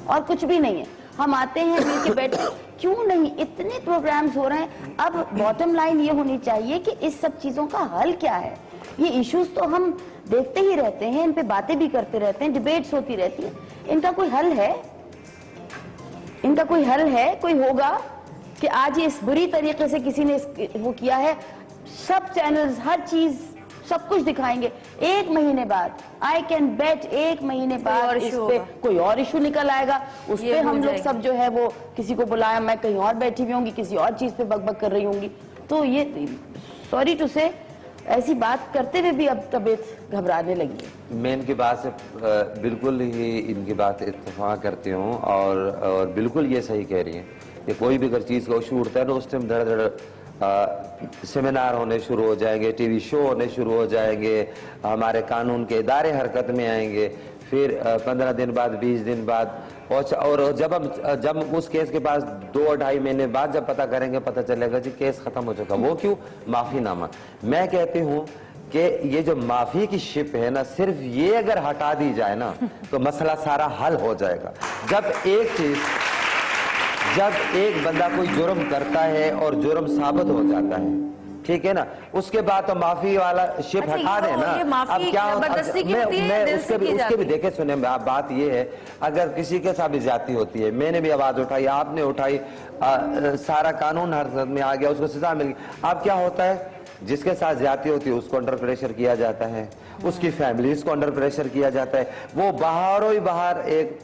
और कुछ भी नहीं है। हम आते हैं मिल के बैठे, क्यों नहीं, इतने प्रोग्राम्स हो रहे हैं। अब बॉटम लाइन ये होनी चाहिए कि इस सब चीजों का हल क्या है। ये इश्यूज तो हम देखते ही रहते हैं, इन पे बातें भी करते रहते हैं, डिबेट्स होती रहती है। इनका कोई हल है? इनका कोई हल है? कोई होगा कि आज ये इस बुरी तरीके से किसी ने वो किया है, सब चैनल्स हर चीज सब कुछ दिखाएंगे। एक महीने बाद, आई कैन बेट, एक महीने बाद इस पे कोई और इशू निकल आएगा, उस पे हम लोग सब जो है वो किसी को बुलाया, मैं कहीं और बैठी हुई होंगी, किसी और चीज पे बकबक कर रही होंगी। तो ये सॉरी टू से ऐसी बात करते हुए भी अब तबीयत घबराने लगी है। मैं इनकी बात से बिल्कुल ही इनकी बात इत्तेफाक करती हूँ और बिल्कुल ये सही कह रही हैं कि कोई भी अगर चीज़ का इशू उठता है ना उस टाइम धड़ धड़ सेमिनार होने शुरू हो जाएंगे, टीवी शो होने शुरू हो जाएंगे, हमारे कानून के इदारे हरकत में आएंगे, फिर 15 दिन बाद 20 दिन बाद और जब उस केस के पास 2-2.5 महीने बाद जब पता करेंगे पता चलेगा जी केस खत्म हो चुका। वो क्यों? माफीनामा। मैं कहती हूँ कि ये जो माफी की शिप है ना, सिर्फ ये अगर हटा दी जाए ना तो मसला सारा हल हो जाएगा। जब एक बंदा कोई जुर्म करता है और जुर्म साबित हो जाता है, ठीक है ना, उसके बाद तो माफी वाला शिप अच्छा, हटा देना। अब क्या उसके भी देखे सुने बात ये है, अगर किसी के साथ भी ज्यादती होती है, मैंने भी आवाज उठाई, आपने उठाई, सारा कानून हरकत में आ गया, उसको सजा मिल गई। अब क्या होता है, जिसके साथ ज्यादती होती है उसको अंडर प्रेशर किया जाता है, उसकी फैमिलीज को अंडर प्रेशर किया जाता है, वो बाहरों ही बाहर एक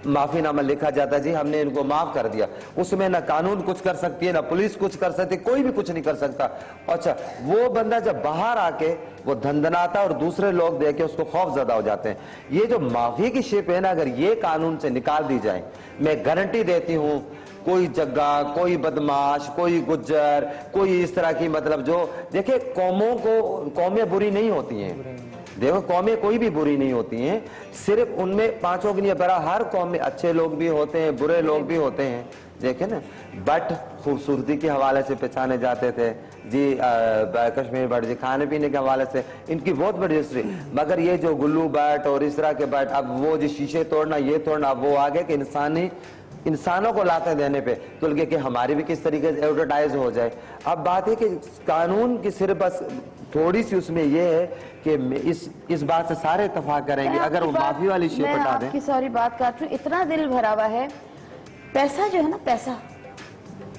माफीनामा लिखा जाता है, जी हमने इनको माफ कर दिया। उसमें ना कानून कुछ कर सकती है, ना पुलिस कुछ कर सकती है, कोई भी कुछ नहीं कर सकता। अच्छा, वो बंदा जब बाहर आके वो धंधनाता और दूसरे लोग देख के उसको खौफजदा हो जाते हैं। ये जो माफी की शिप है ना, अगर ये कानून से निकाल दी जाए, मैं गारंटी देती हूँ कोई जग्गा, कोई बदमाश, कोई गुज्जर, कोई इस तरह की, मतलब जो देखिए कौमें बुरी नहीं होती हैं, देखो कौमें कोई भी बुरी नहीं होती हैं, सिर्फ उनमें पांचों की नहीं, बड़ा हर कौम में अच्छे लोग भी होते हैं, बुरे लोग भी होते हैं, देखे ना। बट खूबसूरती के हवाले से पहचाने जाते थे जी, कश्मीर भट्ट जी खाने पीने के हवाले से इनकी बहुत बड़ी हिस्ट्री। मगर ये जो गुल्लू भट्ट और इस तरह के भट्ट, अब वो जो शीशे तोड़ना, ये तोड़ना, अब वो आगे कि इंसानों को लाते देने पे तो लगे कि हमारी भी किस तरीके से एडवर्टाइज हो जाए। अब बात है कि कानून की सिर्फ बस थोड़ी सी उसमें ये है कि इस बात से सारे इत्तेफाक करेंगे, अगर वो माफी वाली शेप हटा दें। आपकी सारी बात काट रही हूं, इतना दिल भरा हुआ है। पैसा जो है ना, पैसा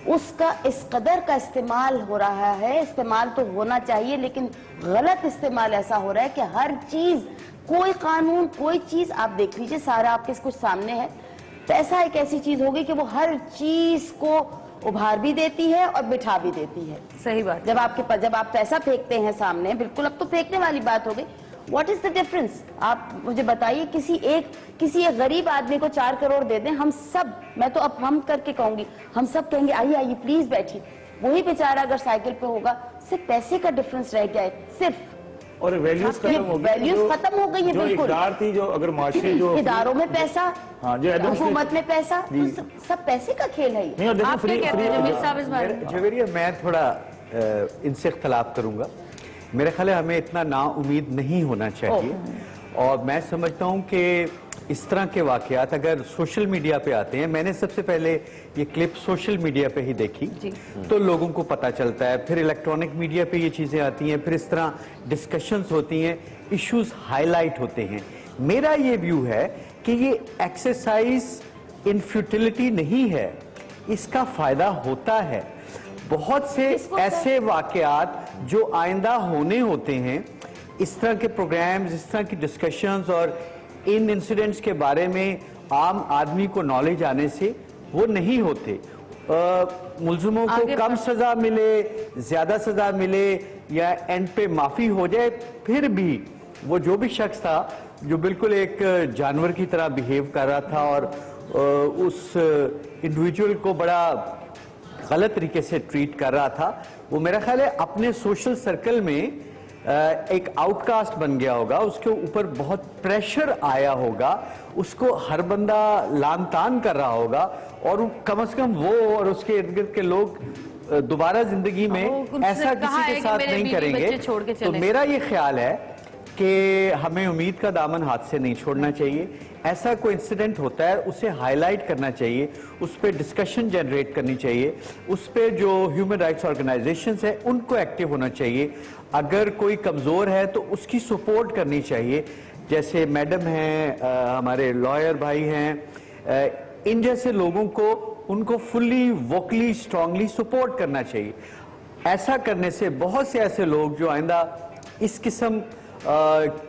उसका इस कदर का इस्तेमाल हो रहा है, इस्तेमाल तो होना चाहिए लेकिन गलत इस्तेमाल ऐसा हो रहा है कि हर चीज, कोई कानून, कोई चीज आप देख लीजिए, सारा आपके कुछ सामने है। पैसा एक ऐसी चीज होगी कि वो हर चीज को उभार भी देती है और बिठा भी देती है। सही बात। जब आप पैसा फेंकते हैं सामने, बिल्कुल अब तो फेंकने वाली बात हो गई, व्हाट इज द डिफरेंस? आप मुझे बताइए, किसी एक गरीब आदमी को 4 करोड़ दे दें, हम सब, मैं तो अब हम करके कहूंगी, हम सब कहेंगे आइए आइए प्लीज बैठिए। वही बेचारा अगर साइकिल पे होगा, सिर्फ पैसे का डिफरेंस रह गया है, सिर्फ। और वैल्यूज खत्म हो गई, वैल्यूज खत्म हो गई है, जो बिल्कुल। इकरार थी, जो अगर माशरे जो इदारों में पैसा, हाँ, जो हुकूमत में पैसा, तो सब पैसे का खेल है ये। नहीं, और देखो आप क्या कहते हैं जमील साहब इस बारे में? जवेरिया, मैं थोड़ा इनसे इख्तलाफ करूंगा। मेरे ख्याल है हमें इतना नाउम्मीद नहीं होना चाहिए, और मैं समझता हूं कि इस तरह के वाकयात अगर सोशल मीडिया पे आते हैं, मैंने सबसे पहले ये क्लिप सोशल मीडिया पे ही देखी, तो लोगों को पता चलता है, फिर इलेक्ट्रॉनिक मीडिया पे ये चीजें आती हैं, फिर इस तरह डिस्कशंस होती हैं, इश्यूज हाईलाइट होते हैं। मेरा ये व्यू है कि ये एक्सरसाइज इन फ्यूटिलिटी नहीं है, इसका फायदा होता है। बहुत से ऐसे वाकयात जो आइंदा होने होते हैं, इस तरह के प्रोग्राम्स, इस तरह की डिस्कशंस और इन इंसिडेंट्स के बारे में आम आदमी को नॉलेज आने से वो नहीं होते। मुल्जिमों को कम सजा मिले, ज्यादा सजा मिले, या एंड पे माफी हो जाए, फिर भी वो जो भी शख्स था जो बिल्कुल एक जानवर की तरह बिहेव कर रहा था और उस इंडिविजुअल को बड़ा गलत तरीके से ट्रीट कर रहा था, वो मेरा ख्याल है अपने सोशल सर्कल में एक आउटकास्ट बन गया होगा, उसके ऊपर बहुत प्रेशर आया होगा, उसको हर बंदा लान तान कर रहा होगा, और कम से कम वो और उसके इर्द गिर्द के लोग दोबारा जिंदगी में ऐसा किसी के साथ नहीं करेंगे। तो मेरा ये ख्याल है कि हमें उम्मीद का दामन हाथ से नहीं छोड़ना चाहिए। ऐसा कोई इंसिडेंट होता है उसे हाईलाइट करना चाहिए, उस पर डिस्कशन जनरेट करनी चाहिए, उस पर जो ह्यूमन राइट्स ऑर्गेनाइजेशंस है उनको एक्टिव होना चाहिए। अगर कोई कमज़ोर है तो उसकी सपोर्ट करनी चाहिए, जैसे मैडम हैं, हमारे लॉयर भाई हैं, इन जैसे लोगों को उनको फुल्ली वोकली स्ट्रांगली सपोर्ट करना चाहिए। ऐसा करने से बहुत से ऐसे लोग जो आइंदा इस किस्म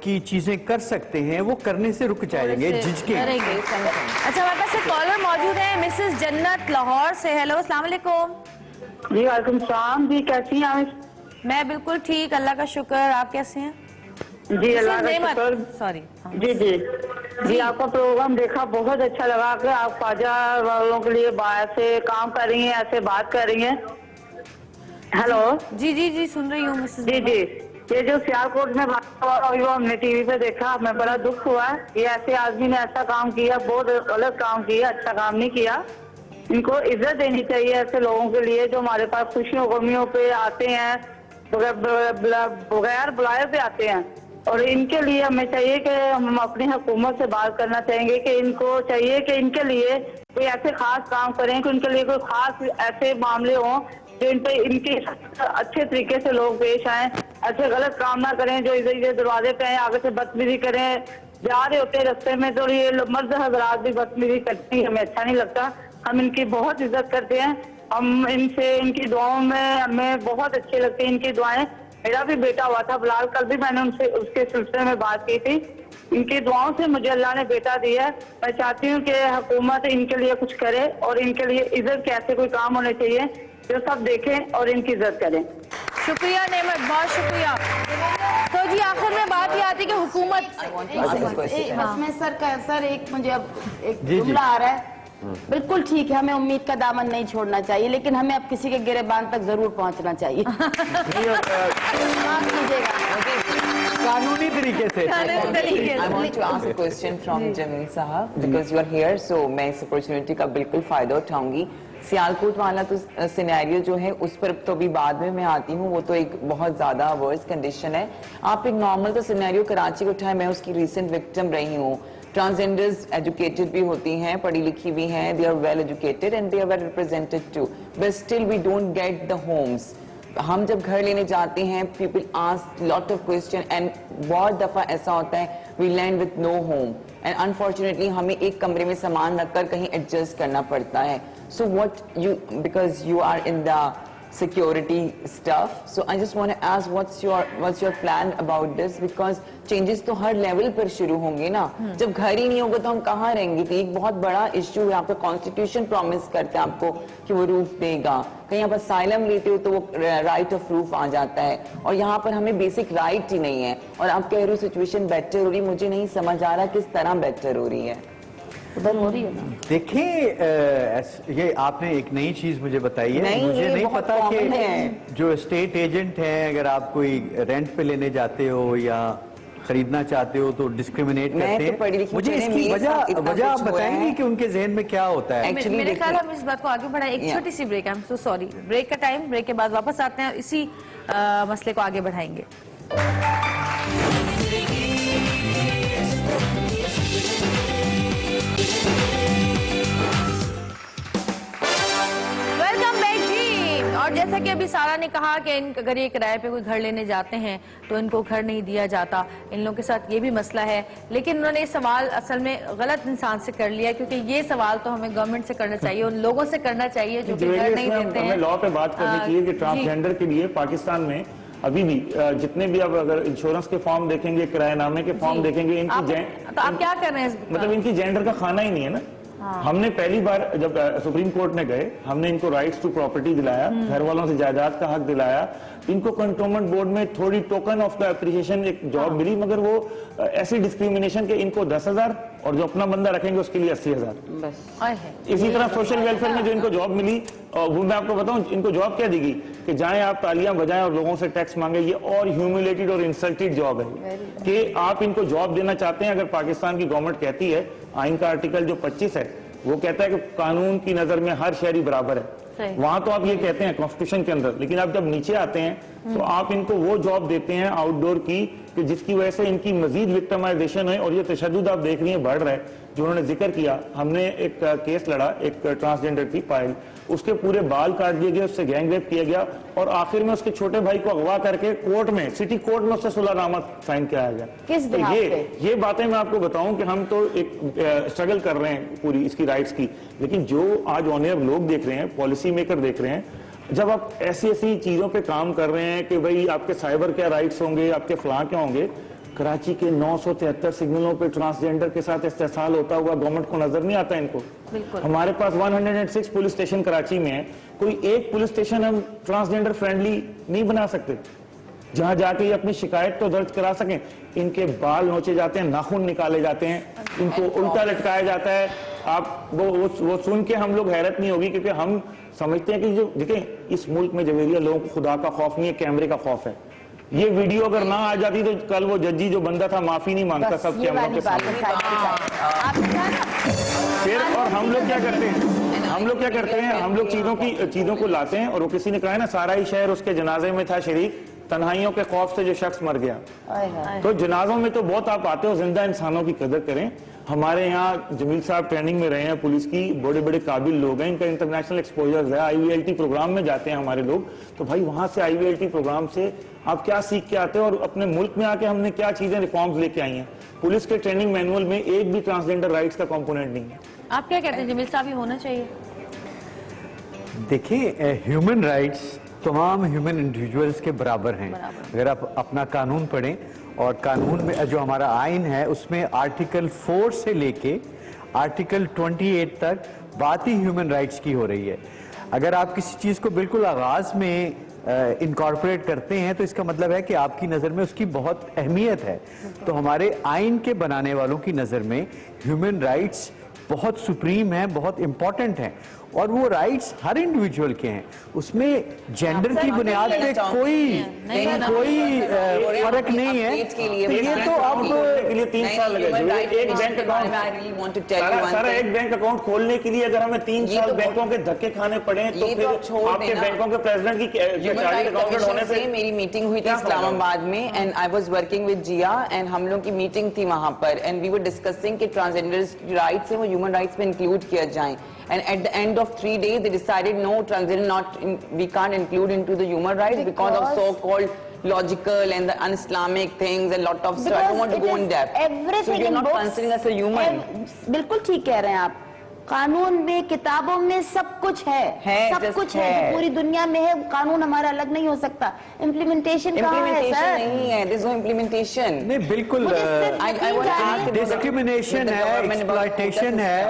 की चीजें कर सकते हैं वो करने से रुक जाएंगे, झिझके। अच्छा, हमारे पास एक कॉलर मौजूद है, मिसेस जन्नत लाहौर से। हेलो, अस्सलाम वालेकुम। जी वालेकुम सलाम जी, कैसी हैं आप? मैं बिल्कुल ठीक, अल्लाह का शुक्र। आप कैसे हैं? जी अल्लाह का शुक्र। सॉरी। जी जी जी आपका प्रोग्राम देखा, बहुत अच्छा लगा कि आप ख्वाजा वालों के लिए ऐसे काम कर रही हैं, ऐसे बात कर रही हैं। हेलो। जी जी जी सुन रही हूँ मिसेस। जी जी ये जो सियालकोट में बात हुआ अभी वो हमने टीवी पे देखा, हमें बड़ा दुख हुआ है। ये ऐसे आदमी ने ऐसा काम किया, बहुत गलत काम किया, अच्छा काम नहीं किया। इनको इज्जत देनी चाहिए ऐसे लोगों के लिए जो हमारे पास खुशियों गमियों पे आते हैं, बगैर बुलाए पे आते हैं। और इनके लिए हमें चाहिए कि हम अपनी हुकूमत से बात करना चाहेंगे कि इनको चाहिए कि इनके लिए कोई ऐसे खास काम करें कि उनके लिए कोई खास ऐसे मामले हों जो इन पे इनके अच्छे तरीके से लोग पेश आए, ऐसे गलत काम ना करें जो इधर दरवाजे पे आए आगे से बदतमीजी करें। जा रहे होते रास्ते में तो ये मर्द हजरात भी बदतमीजी करते हैं, हमें अच्छा नहीं लगता। हम इनकी बहुत इज्जत करते हैं, हम इनसे इनकी दुआओं में हमें बहुत अच्छे लगते हैं इनकी दुआएं। मेरा भी बेटा हुआ था बिलाल, कल भी मैंने उनसे उसके सिलसिले में बात की थी। इनकी दुआओं से मुझे अल्लाह ने बेटा दिया। मैं चाहती हूँ कि हुकूमत इनके लिए कुछ करे और इनके लिए इज्जत के ऐसे कोई काम होने चाहिए जो सब देखें और इनकी इज्जत करें। शुक्रिया नेमत, बहुत शुक्रिया। तो जी आखिर में बात ये आती है कि हुकूमत इसमें सर एक मुझे अब एक जी, जी। जुमला आ रहा है। बिल्कुल ठीक है, हमें उम्मीद का दामन नहीं छोड़ना चाहिए, लेकिन हमें अब किसी के गिरेबान तक जरूर पहुंचना चाहिए। माफ कीजिएगा। कानूनी तरीके से। I want to ask a question from Jamil Sahab because you are here, so मैं इस अपॉर्चुनिटी का बिल्कुल फायदा उठाऊंगी। सियालकोट वाला तो सिनेरियो जो है उस पर तो अभी बाद में मैं आती हूँ, वो तो एक बहुत ज्यादा वर्स कंडीशन है। आप एक नॉर्मल तो सिनेरियो कराची को उठाए, मैं उसकी रिसेंट विक्टिम रही हूँ। ट्रांसजेंडर्स एजुकेटेड भी होती हैं, पढ़ी लिखी भी हैं, they are well educated and they are well represented too, but still we don't get the homes. हम जब घर लेने जाते हैं, people ask lot of question and बहुत दफा ऐसा होता है we land with no home and unfortunately हमें एक कमरे में सामान रखकर कहीं एडजस्ट करना पड़ता है। So what you, because you are in the security stuff, so I just want to ask what's your plan about this, because changes तो हर लेवल पर शुरू होंगे ना। जब घर ही नहीं होगा तो हम कहाँ रहेंगे? तो एक बहुत बड़ा इश्यू है, आपका कॉन्स्टिट्यूशन प्रॉमिस करता है आपको कि वो रूफ देगा, कहीं आप असाइलम लेते हो तो वो राइट ऑफ रूफ आ जाता है, और यहाँ पर हमें बेसिक राइट ही नहीं है। और आप कह रहे हो सिचुएशन बेटर हो रही, मुझे नहीं समझ आ रहा किस तरह बेटर हो रही है। उधर हो रही है ना। देखिए ये आपने एक नई चीज मुझे बताई है, मुझे नहीं पता कि जो स्टेट एजेंट हैं, अगर आप कोई रेंट पे लेने जाते हो या खरीदना चाहते हो तो डिस्क्रिमिनेट करते हैं। मुझे इसकी वजह आप बताएंगे कि उनके जहन में क्या होता है? मेरे ख्याल हम इस बात को आगे बढ़ाएं। एक छोटी सी break, I am so sorry, break का टाइम, ब्रेक के बाद वापस आते हैं, इसी मसले को आगे बढ़ाएंगे। और जैसा कि अभी सारा ने कहा कि अगर ये किराए पे कोई घर लेने जाते हैं तो इनको घर नहीं दिया जाता, इन लोगों के साथ ये भी मसला है। लेकिन उन्होंने ये सवाल असल में गलत इंसान से कर लिया, क्योंकि ये सवाल तो हमें गवर्नमेंट से करना चाहिए, उन लोगों से करना चाहिए जो कि घर नहीं देते हैं। लॉ पे बात करनी चाहिए कि ट्रांसजेंडर के लिए पाकिस्तान में अभी भी जितने भी आप अगर इंश्योरेंस के फॉर्म देखेंगे, किराएनामे के फॉर्म देखेंगे, इनकी तो आप क्या कर रहे हैं? मतलब इनकी जेंडर का खाना ही नहीं है ना। हमने पहली बार जब सुप्रीम कोर्ट में गए, हमने इनको राइट्स टू प्रॉपर्टी दिलाया, घर वालों से जायदाद का हक दिलाया, इनको कंटोनमेंट बोर्ड में थोड़ी टोकन ऑफ द अप्रिसिएशन एक जॉब मिली, मगर वो ऐसी डिस्क्रिमिनेशन के इनको 10,000 और जो अपना बंदा रखेंगे उसके लिए 80,000। इसी तरह सोशल वेलफेयर में जो इनको जॉब मिली, वो मैं आपको बताऊं इनको जॉब क्या देगी कि जाएं आप तालियां बजाएं और लोगों से टैक्स मांगे। ये और ह्यूमिलेटेड और इंसल्टेड जॉब है कि आप इनको जॉब देना चाहते हैं। अगर पाकिस्तान की गवर्नमेंट कहती है, आइन का आर्टिकल जो 25 है वो कहता है कि कानून की नजर में हर शहरी बराबर है, वहां तो आप ये कहते हैं कॉन्स्टिट्यूशन के अंदर, लेकिन आप जब नीचे आते हैं तो आप इनको वो जॉब देते हैं आउटडोर की कि जिसकी वजह से इनकी मजीद विक्टिमाइजेशन है। और ये तशद्दुद आप देख रही हैं बढ़ रहा है। जो उन्होंने जिक्र किया, हमने एक केस लड़ा, एक ट्रांसजेंडर की पायल, उसके पूरे बाल काट दिए गए, उससे गैंग रेप किया गया और आखिर में उसके छोटे भाई को अगवा करके कोर्ट में, सिटी कोर्ट में उससे सुलहनामा साइन किया गया। किस तो ये बातें मैं आपको बताऊं कि हम तो एक स्ट्रगल कर रहे हैं पूरी इसकी राइट्स की, लेकिन जो आज ऑन एयर लोग देख रहे हैं, पॉलिसी मेकर देख रहे हैं, जब आप ऐसी ऐसी चीजों पे काम कर रहे हैं कि भाई आपके साइबर क्या राइट्स होंगे, आपके फलां क्या होंगे, कराची के 973 सिग्नलों पे ट्रांसजेंडर के साथ इस्तेसाल होता हुआ गवर्नमेंट को नजर नहीं आता इनको। हमारे पास 106 पुलिस स्टेशन कराची में है, कोई एक पुलिस स्टेशन हम ट्रांसजेंडर फ्रेंडली नहीं बना सकते जहां जाके ये अपनी शिकायत तो दर्ज करा सकें। इनके बाल नोचे जाते हैं, नाखून निकाले जाते हैं, इनको उल्टा लटकाया जाता है। आप वो सुन के हम लोग हैरत नहीं होगी, क्योंकि हम समझते हैं कि जो देखें इस मुल्क में जवेरिया लोगों को खुदा का खौफ नहीं है, कैमरे का खौफ है। ये वीडियो अगर ना आ जाती तो कल वो जज्जी जो बंदा था माफी नहीं मांगता सब कैमरों के सामने। फिर और हम लोग क्या करते हैं, हम लोग चीजों को लाते हैं, और वो किसी ने कहा है ना सारा ही शहर उसके जनाजे में था शरीक, तन्हाइयों के खौफ से जो शख्स मर गया। तो जनाजों में तो बहुत आप आते हो, जिंदा इंसानों की कदर करें। हमारे यहाँ जमील साहब ट्रेनिंग में रहे हैं पुलिस की, बड़े बड़े काबिल लोग हैं, इनका इंटरनेशनल एक्सपोजर है, IVLT प्रोग्राम में जाते हैं हमारे लोग। तो भाई वहां से IVLT प्रोग्राम से आप क्या सीख के आते हो, और अपने मुल्क में आके हमने क्या चीजें रिफॉर्म्स लेके आई हैं। पुलिस के ट्रेनिंग मैनुअल में एक भी ट्रांसजेंडर राइट्स का कंपोनेंट नहीं है। आप क्या कहते हैं जमील साहब, ये होना चाहिए? देखिए, ह्यूमन राइट्स तमाम ह्यूमन इंडिविजुअल्स के बराबर हैं। अगर आप अपना कानून पढ़ें, और कानून में जो हमारा आइन है उसमें आर्टिकल 4 से लेके आर्टिकल 28 तक बात ही ह्यूमन राइट्स की हो रही है। अगर आप किसी चीज़ को बिल्कुल आगाज में इनकॉर्पोरेट करते हैं तो इसका मतलब है कि आपकी नज़र में उसकी बहुत अहमियत है। तो हमारे आइन के बनाने वालों की नज़र में ह्यूमन राइट्स बहुत सुप्रीम है, बहुत इंपॉर्टेंट है, और वो राइट्स हर इंडिविजुअल के हैं। उसमें जेंडर की बुनियाद पे कोई फर्क नहीं है। तो ये तो अब के लिए 3 साल लगे। एक बैंक अकाउंट सारा एक बैंक अकाउंट खोलने के लिए अगर हमें 3 साल बैंकों के धक्के खाने पड़े तो फिर आपके बैंकों के प्रेसिडेंट की अकाउंट होने से। मेरी मीटिंग हुई थी इस्लामाबाद में, and I was working with Zia, and हम लोग की मीटिंग थी वहां पर, एंड वी वर डिस्कसिंग कि ट्रांसजेंडर्स राइट्स है वो ह्यूमन राइट्स में इंक्लूड किया जाए। And at the end of 3 days, they decided no, transgender we can't include into the human rights because of so-called logical and the un-Islamic things and lot of stuff. I don't want to go in depth. So you're not considering us a human. बिल्कुल ठीक कह रहे हैं आप। कानून में, किताबों में सब कुछ है सब कुछ है जो पूरी दुनिया में है। कानून हमारा अलग नहीं हो सकता। इम्प्लीमेंटेशन कहाँ है सर? नहीं है, there's no implementation. नहीं, बिल्कुल डिस्क्रिमिनेशन है, एक्सप्लॉयटेशन है।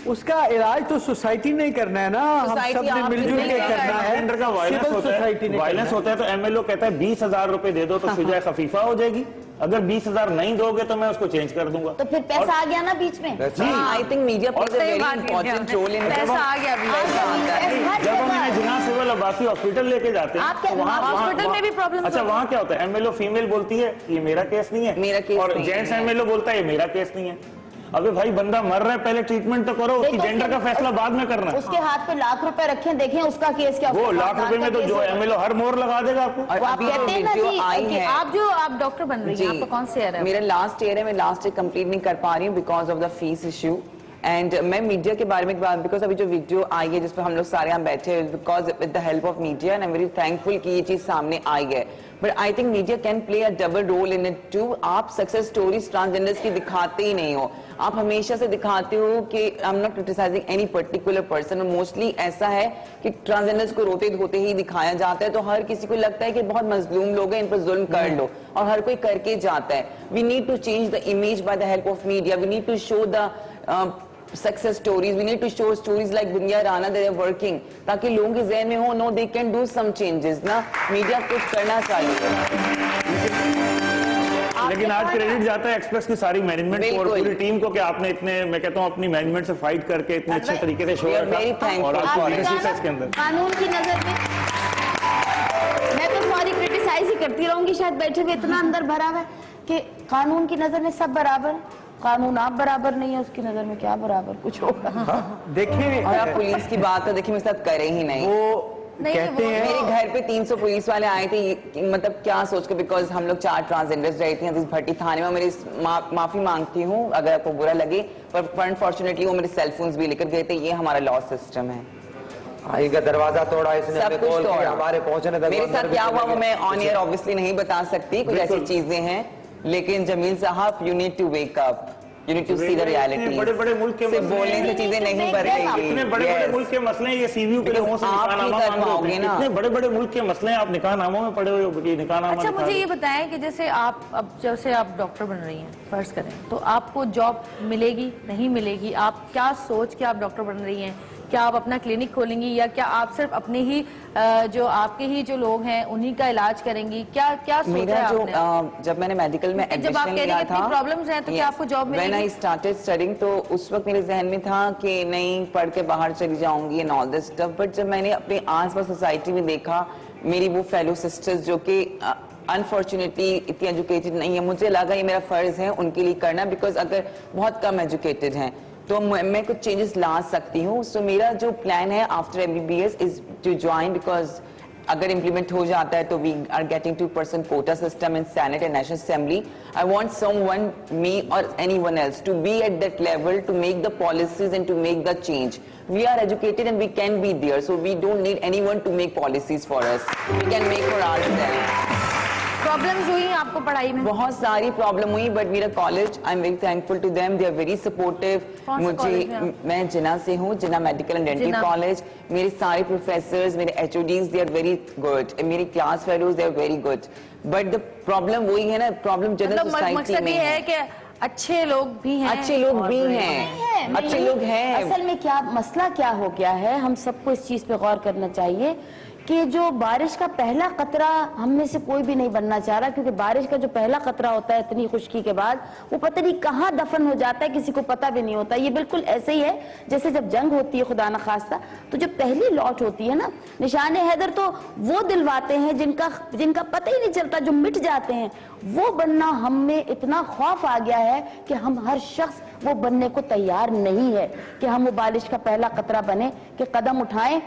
उसका इलाज तो सोसाइटी नहीं करना है ना, हम सब ने मिलजुल के करना है। जेंडर का वायलेंस होता है तो MLO कहता है 20,000 रुपए दे दो तो सुजाए खफीफा हो जाएगी। अगर 20,000 नहीं दोगे तो मैं उसको चेंज कर दूंगा। तो फिर पैसा आ गया ना बीच में। I think media plays a very important role in पैसा आ गया जब हम इन्हें जिना सिविल अब्बासी हॉस्पिटल लेके जाते हैं तो हॉस्पिटल में भी प्रॉब्लम। अच्छा, वहाँ क्या होता है, MLO फीमेल बोलती है ये मेरा केस नहीं है, मेरा केस और नहीं है। जेंट्स MLO बोलता है ये मेरा केस नहीं है। अबे भाई बंदा मर रहा है, पहले ट्रीटमेंट तो करो, उसकी जेंडर का फैसला बाद में करना है। उसके हाथ पे लाख रुपए रखे, देखें उसका केस क्या। वो लाख रुपए में तो जो MLO हर मोहर लगा देगा आपको। आप कहते हैं ना कि आप डॉक्टर बन रही हैं, आपका कौन सा ईयर है? मेरा लास्ट ईयर है, मैं लास्ट ईयर कंप्लीट नहीं कर पा रही हूँ because of the fees issue. And मैं मीडिया के बारे में बिकॉज अभी जो वीडियो आई है जिसपे हम लोग सारे यहाँ बैठे हैं, because with the help of media, and I am very thankful कि ये चीज सामने आई है। But I think media can play a double role in it too. आप सक्सेस स्टोरीज ट्रांसजेंडर्स की दिखाते ही नहीं हो, आप हमेशा से दिखाते हो कि I am not criticizing any particular person, mostly ऐसा है कि ट्रांसजेंडर्स को रोते धोते ही दिखाया जाता है, तो हर किसी को लगता है कि बहुत मजलूम लोग हैं, इन पर जुल्म कर लो, और हर कोई करके जाता है। We need to change the image by the help of media. We need to show the success stories. We need to show stories like Bunya Rana that are working, ताकि लोगों के ज़हन में हो, no, they can do some changes ना। Media कुछ करना चाहिए। लेकिन आज क्रेडिट जाता है एक्सप्रेस की सारी मैनेजमेंट को और पूरी टीम को कि आपने इतने, मैं कहता हूँ अपनी मैनेजमेंट से फाइट करके इतने अच्छे तरीके से शो रखा, और आपको लीडरशिप है इसके अंदर। कानून की नजर में मैं तो सॉरी क्रिटिसाइज ही करती रहूंगी, शायद बैठे हुए इतना अंदर भरा हुआ है कि कानून की नजर में सब बराबर। कानून आप बराबर नहीं है, उसकी नजर में क्या बराबर कुछ होगा। देखिए, और आप पुलिस की बात तो देखिए मेरे साथ करे ही नहीं। वो कहते हैं मेरे घर पे 300 पुलिस वाले आए थे, मतलब क्या सोच के, बिकॉज हम लोग 4 ट्रांसजेंडर्स रहे थे इस भट्टी थाने में। मेरी माफी मांगती हूँ अगर आपको बुरा लगे, पर अनफॉर्चुनेटली वो मेरे सेलफोन्स भी लेकर गए थे। ये हमारा लॉ सिस्टम है। आई का दरवाजा तोड़ा इसने, सब कुछ तोड़ा। हमारे पहुंचने तक मेरे साथ क्या हुआ वो मैं ऑन एयर ऑब्वियसली नहीं बता सकती, कुछ ऐसी चीजें हैं, लेकिन जमील साहब you need to wake up. You need to see the reality. बड़े-बड़े मुल्क के सिर्फ बोलने से चीजें नहीं बदलेंगी। इतने बड़े-बड़े मुल्क के मसले ये सीवीयू के लोगों से आप नहीं कर पाओगे ना। इतने बड़े-बड़े मुल्क के मसले आप निकाहनामों में पड़े हुए हो कि निकाहनामा। अच्छा मुझे ये बताएं कि जैसे आप अब जब से आप डॉक्टर बन रही हैं, फर्ज करें तो आपको जॉब मिलेगी नहीं मिलेगी, आप क्या सोच के आप डॉक्टर बन रही हैं? क्या आप अपना क्लिनिक खोलेंगी या क्या आप सिर्फ अपने ही जो आपके ही जो लोग हैं उन्हीं का इलाज करेंगी? क्या क्या सोचा मेरा है जो आपने? जब मैंने मेडिकल में जब आप एडमिशन कह रही लिया हैं इतनी प्रॉब्लम्स हैं तो क्या आपको जॉब When I मिलेगी? started studying तो उस वक्त मेरे जहन में था कि नहीं पढ़ के बाहर चली जाऊंगी and all this stuff, but जब मैंने अपने आसपास सोसाइटी में देखा मेरी वो फेलो सिस्टर्स जो कि अनफॉर्चुनेटली इतनी एजुकेटेड नहीं है, मुझे लगा ये मेरा फर्ज है उनके लिए करना, बिकॉज अगर बहुत कम एजुकेटेड हैं तो मैं कुछ चेंजेस ला सकती हूँ. सो मेरा जो प्लान है after MBBS is to join, because अगर इम्प्लीमेंट हो जाता है तो we are getting 2% quota system in Senate and National Assembly. I want someone, me और anyone else, to be at that level to make the policies and to make the change. We are educated and we can be there, so we don't need anyone to make policies for us. We can make for ourselves. Problems हुई आपको पढ़ाई में? बहुत सारी problem हुई, but मेरा college, I am very thankful to them, they are very supportive. मैं जिना से हूँ, Jinnah Medical and Dental College. मेरे सारे प्रोफेसर्स, मेरे HODs, they are very good. मेरे class fellows, they are very good. But the problem वही है ना, प्रॉब्लम जनरल सोसाइटी में है कि अच्छे लोग भी हैं, अच्छे लोग भी हैं, अच्छे लोग हैं. असल में क्या मसला क्या हो गया है, हम सबको इस चीज पे गौर करना चाहिए कि जो बारिश का पहला कतरा हम में से कोई भी नहीं बनना चाह रहा, क्योंकि बारिश का जो पहला कतरा होता है इतनी खुश्की के बाद वो पता नहीं कहाँ दफन हो जाता है, किसी को पता भी नहीं होता. ये बिल्कुल ऐसे ही है जैसे जब जंग होती है खुदा न खास्ता, तो जो पहली लौट होती है ना, निशान हैदर तो वो दिलवाते हैं जिनका पता ही नहीं चलता, जो मिट जाते हैं. वो बनना हम में इतना खौफ आ गया है कि हम हर शख्स वो बनने को तैयार नहीं है कि हम वो बारिश का पहला कतरा बने, कि कदम उठाएं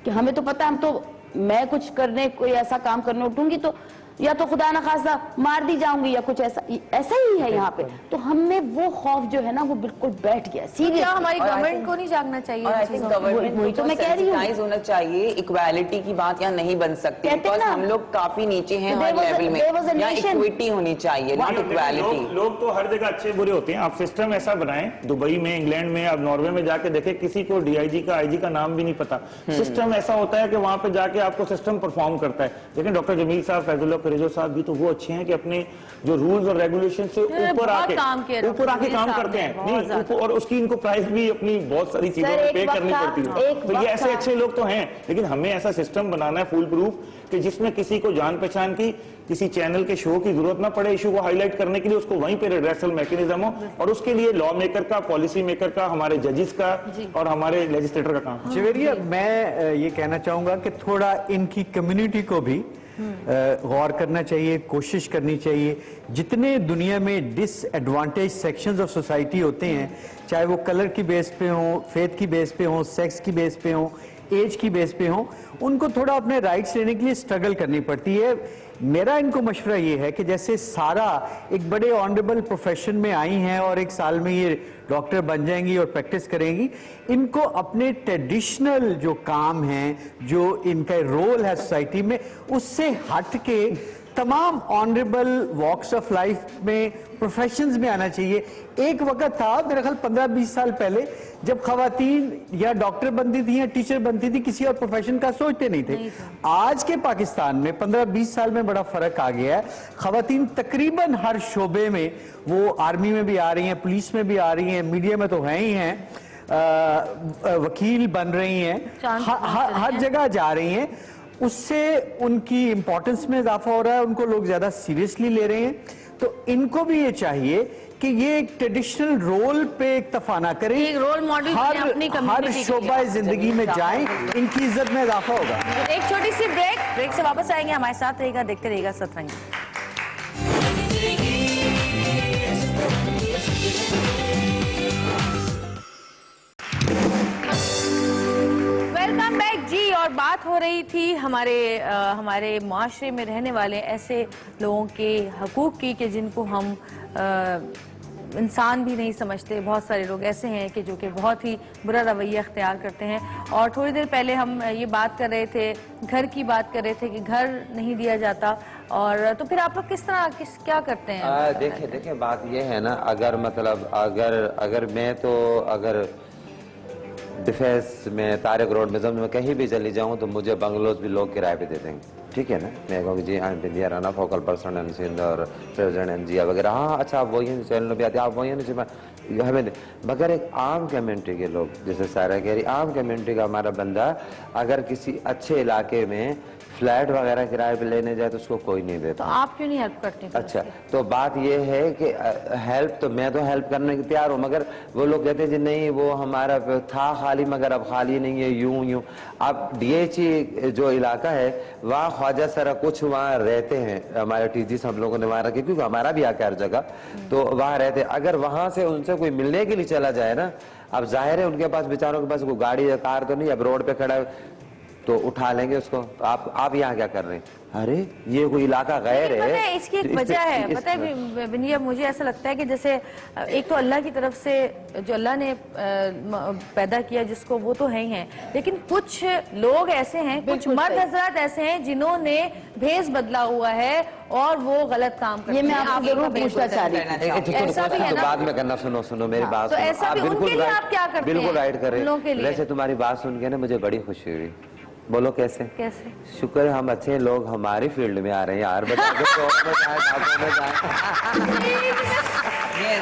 कि हमें तो पता, हम तो मैं कुछ करने, कोई ऐसा काम करने उठूंगी तो या तो खुदा ना खासा मार दी जाऊंगी या कुछ ऐसा ही है यहाँ पे. तो हमें वो खौफ जो है ना वो बिल्कुल बैठ गया. सीरियस हमारी गवर्नमेंट को नहीं जागना चाहिए? और आई थिंक गवर्नमेंट तो मैं कह रही हूँ होना चाहिए. इक्वालिटी की बात यहाँ नहीं बन सकती, बिकॉज हम लोग काफी नीचे हैं हर लेवल में. यहाँ इक्विटी होनी चाहिए, नॉट इक्वालिटी. लोग तो हर जगह अच्छे बुरे होते हैं. आप सिस्टम ऐसा बनाएं, दुबई में, इंग्लैंड में, आप नॉर्वे में जाके देखें, किसी को DIG का IG का नाम भी नहीं पता. सिस्टम ऐसा होता है कि वहां पे जाके आपको सिस्टम परफॉर्म करता है. लेकिन डॉक्टर जमील साहब, फैजुल्लाह कुरैशी साहब भी तो वो अच्छे हैं कि अपने जो रूल्स और रेगुलेशन से ऊपर आके काम करते हैं. नहीं, और उसकी इनको प्राइस भी अपनी बहुत सारी चीजों में पे करनी पड़ती है. तो ये ऐसे अच्छे लोग तो हैं, लेकिन हमें ऐसा सिस्टम बनाना है फुल प्रूफ कि जिसमें किसी को जान पहचान की, किसी चैनल के शो की जरूरत ना पड़े. इशू को हाईलाइट करने के लिए उसको वहीं पे रिड्रेसल मैकेनिज्म हो, और उसके लिए लॉ मेकर का, पॉलिसी मेकर का, हमारे जजेस का और हमारे लेजिस्लेटर का काम. जवेरिया, मैं ये कहना चाहूंगा कि थोड़ा इनकी कम्युनिटी को भी गौर करना चाहिए, कोशिश करनी चाहिए. जितने दुनिया में डिसएडवांटेज सेक्शंस ऑफ सोसाइटी होते हैं, चाहे वो कलर की बेस पे हो, फेथ की बेस पे हो, सेक्स की बेस पे हो, एज की बेस पे हो, उनको थोड़ा अपने राइट्स लेने के लिए स्ट्रगल करनी पड़ती है. मेरा इनको मशवरा ये है कि जैसे सारा एक बड़े ऑनरेबल प्रोफेशन में आई हैं और एक साल में ये डॉक्टर बन जाएंगी और प्रैक्टिस करेंगी, इनको अपने ट्रेडिशनल जो काम हैं, जो इनका रोल है सोसाइटी में, उससे हट के तमाम ऑनरेबल वॉक्स ऑफ लाइफ में, प्रोफेशंस में आना चाहिए. एक वक्त था, मेरे ख्याल 15-20 साल पहले, जब खवातीन या डॉक्टर बनती थी या टीचर बनती थी, किसी और प्रोफेशन का सोचते नहीं थे. आज के पाकिस्तान में 15-20 साल में बड़ा फर्क आ गया है. खवातीन तकरीबन हर शोबे में, वो आर्मी में भी आ रही हैं, पुलिस में भी आ रही हैं, मीडिया में तो है ही हैं, वकील बन रही हैं, हर जगह जा रही हैं. उससे उनकी इंपॉर्टेंस में इजाफा हो रहा है, उनको लोग ज्यादा सीरियसली ले रहे हैं. तो इनको भी ये चाहिए कि ये एक ट्रेडिशनल रोल पे इक्तफा ना करें, एक रोल मॉडल हर शोबा जिंदगी में जाएं, इनकी इज्जत में इजाफा होगा. एक छोटी सी ब्रेक से वापस आएंगे. हमारे साथ रहेगा, देखते रहेगा सतरंगी. वेलकम बैक जी. और बात हो रही थी हमारे माशरे में रहने वाले ऐसे लोगों के हकूक की कि जिनको हम इंसान भी नहीं समझते। बहुत सारे लोग ऐसे हैं कि जो कि बहुत ही बुरा रवैया अख्तियार करते हैं। और थोड़ी देर पहले हम ये बात कर रहे थे, घर की बात कर रहे थे कि घर नहीं दिया जाता, और तो फिर आप लोग किस तरह क्या करते हैं? देखिए बात ये है ना, अगर मतलब अगर मैं तो अगर डिफेंस में, तारिक रोड में, जब मैं कहीं भी चली जाऊं तो मुझे बंगलोज भी लोग किराए पे दे देंगे, ठीक है ना। मैं कहूँगी जी I am Bindiya Rana, focal person and Sindh और प्रेसिडेंट एनजीआ वगैरह। हाँ अच्छा, आप वही चैनल भी आते, आप वही हमें। मगर एक आम कम्युनिटी के लोग, जैसे सारा कह रही, आम कम्युनिटी का हमारा बंदा अगर किसी अच्छे इलाके में फ्लैट वगैरह किराए पे लेने जाए तो उसको कोई नहीं देता। तो आप क्यों नहीं हेल्प करते? अच्छा, तो बात ये है कि हेल्प तो मैं तो हेल्प करने के तैयार हूँ, मगर वो लोग कहते हैं जी नहीं वो हमारा था खाली मगर अब खाली नहीं है, यूं। अब डीएचई जो इलाका है वहाँ ख्वाजा सरा कुछ वहाँ रहते हैं, हमारे टीजी हम लोगों ने वहाँ रखे क्योंकि हमारा भी आके हर जगह, तो वहाँ रहते हैं। अगर वहाँ से उनसे कोई मिलने के लिए चला जाए ना, अब जाहिर है उनके पास बेचारों के पास कोई गाड़ी या कार तो नहीं, अब रोड पे खड़ा है तो उठा लेंगे उसको। तो आप यहाँ क्या कर रहे हैं? अरे ये कोई इलाका गैर है। इसकी एक वजह है, पता है बिनिया, मुझे ऐसा लगता है कि जैसे एक तो अल्लाह की तरफ से जो अल्लाह ने पैदा किया जिसको, वो तो है ही है, लेकिन कुछ लोग ऐसे हैं, कुछ मर्द हजरात ऐसे हैं जिन्होंने भेष बदला हुआ है और वो गलत काम करते हैं। ये मैं आपको जरूर पूछना चाह रही थी। ऐसा भी है ना? बाद में करना, सुनो मेरी बात तो सुनो। ऐसा भी बिल्कुल उनके लिए right- आप क्या करते हैं? बिल्कुल राइट कर रहे उन लोगों के हैं। लिए। वैसे तुम्हारी बात सुन के ना मुझे बड़ी खुशी हुई। बोलो कैसे? कैसे? शुक्र है हम अच्छे लोग हमारी फील्ड में आ रहे हैं यार, बता दो तो में जाए, बातों में जाए।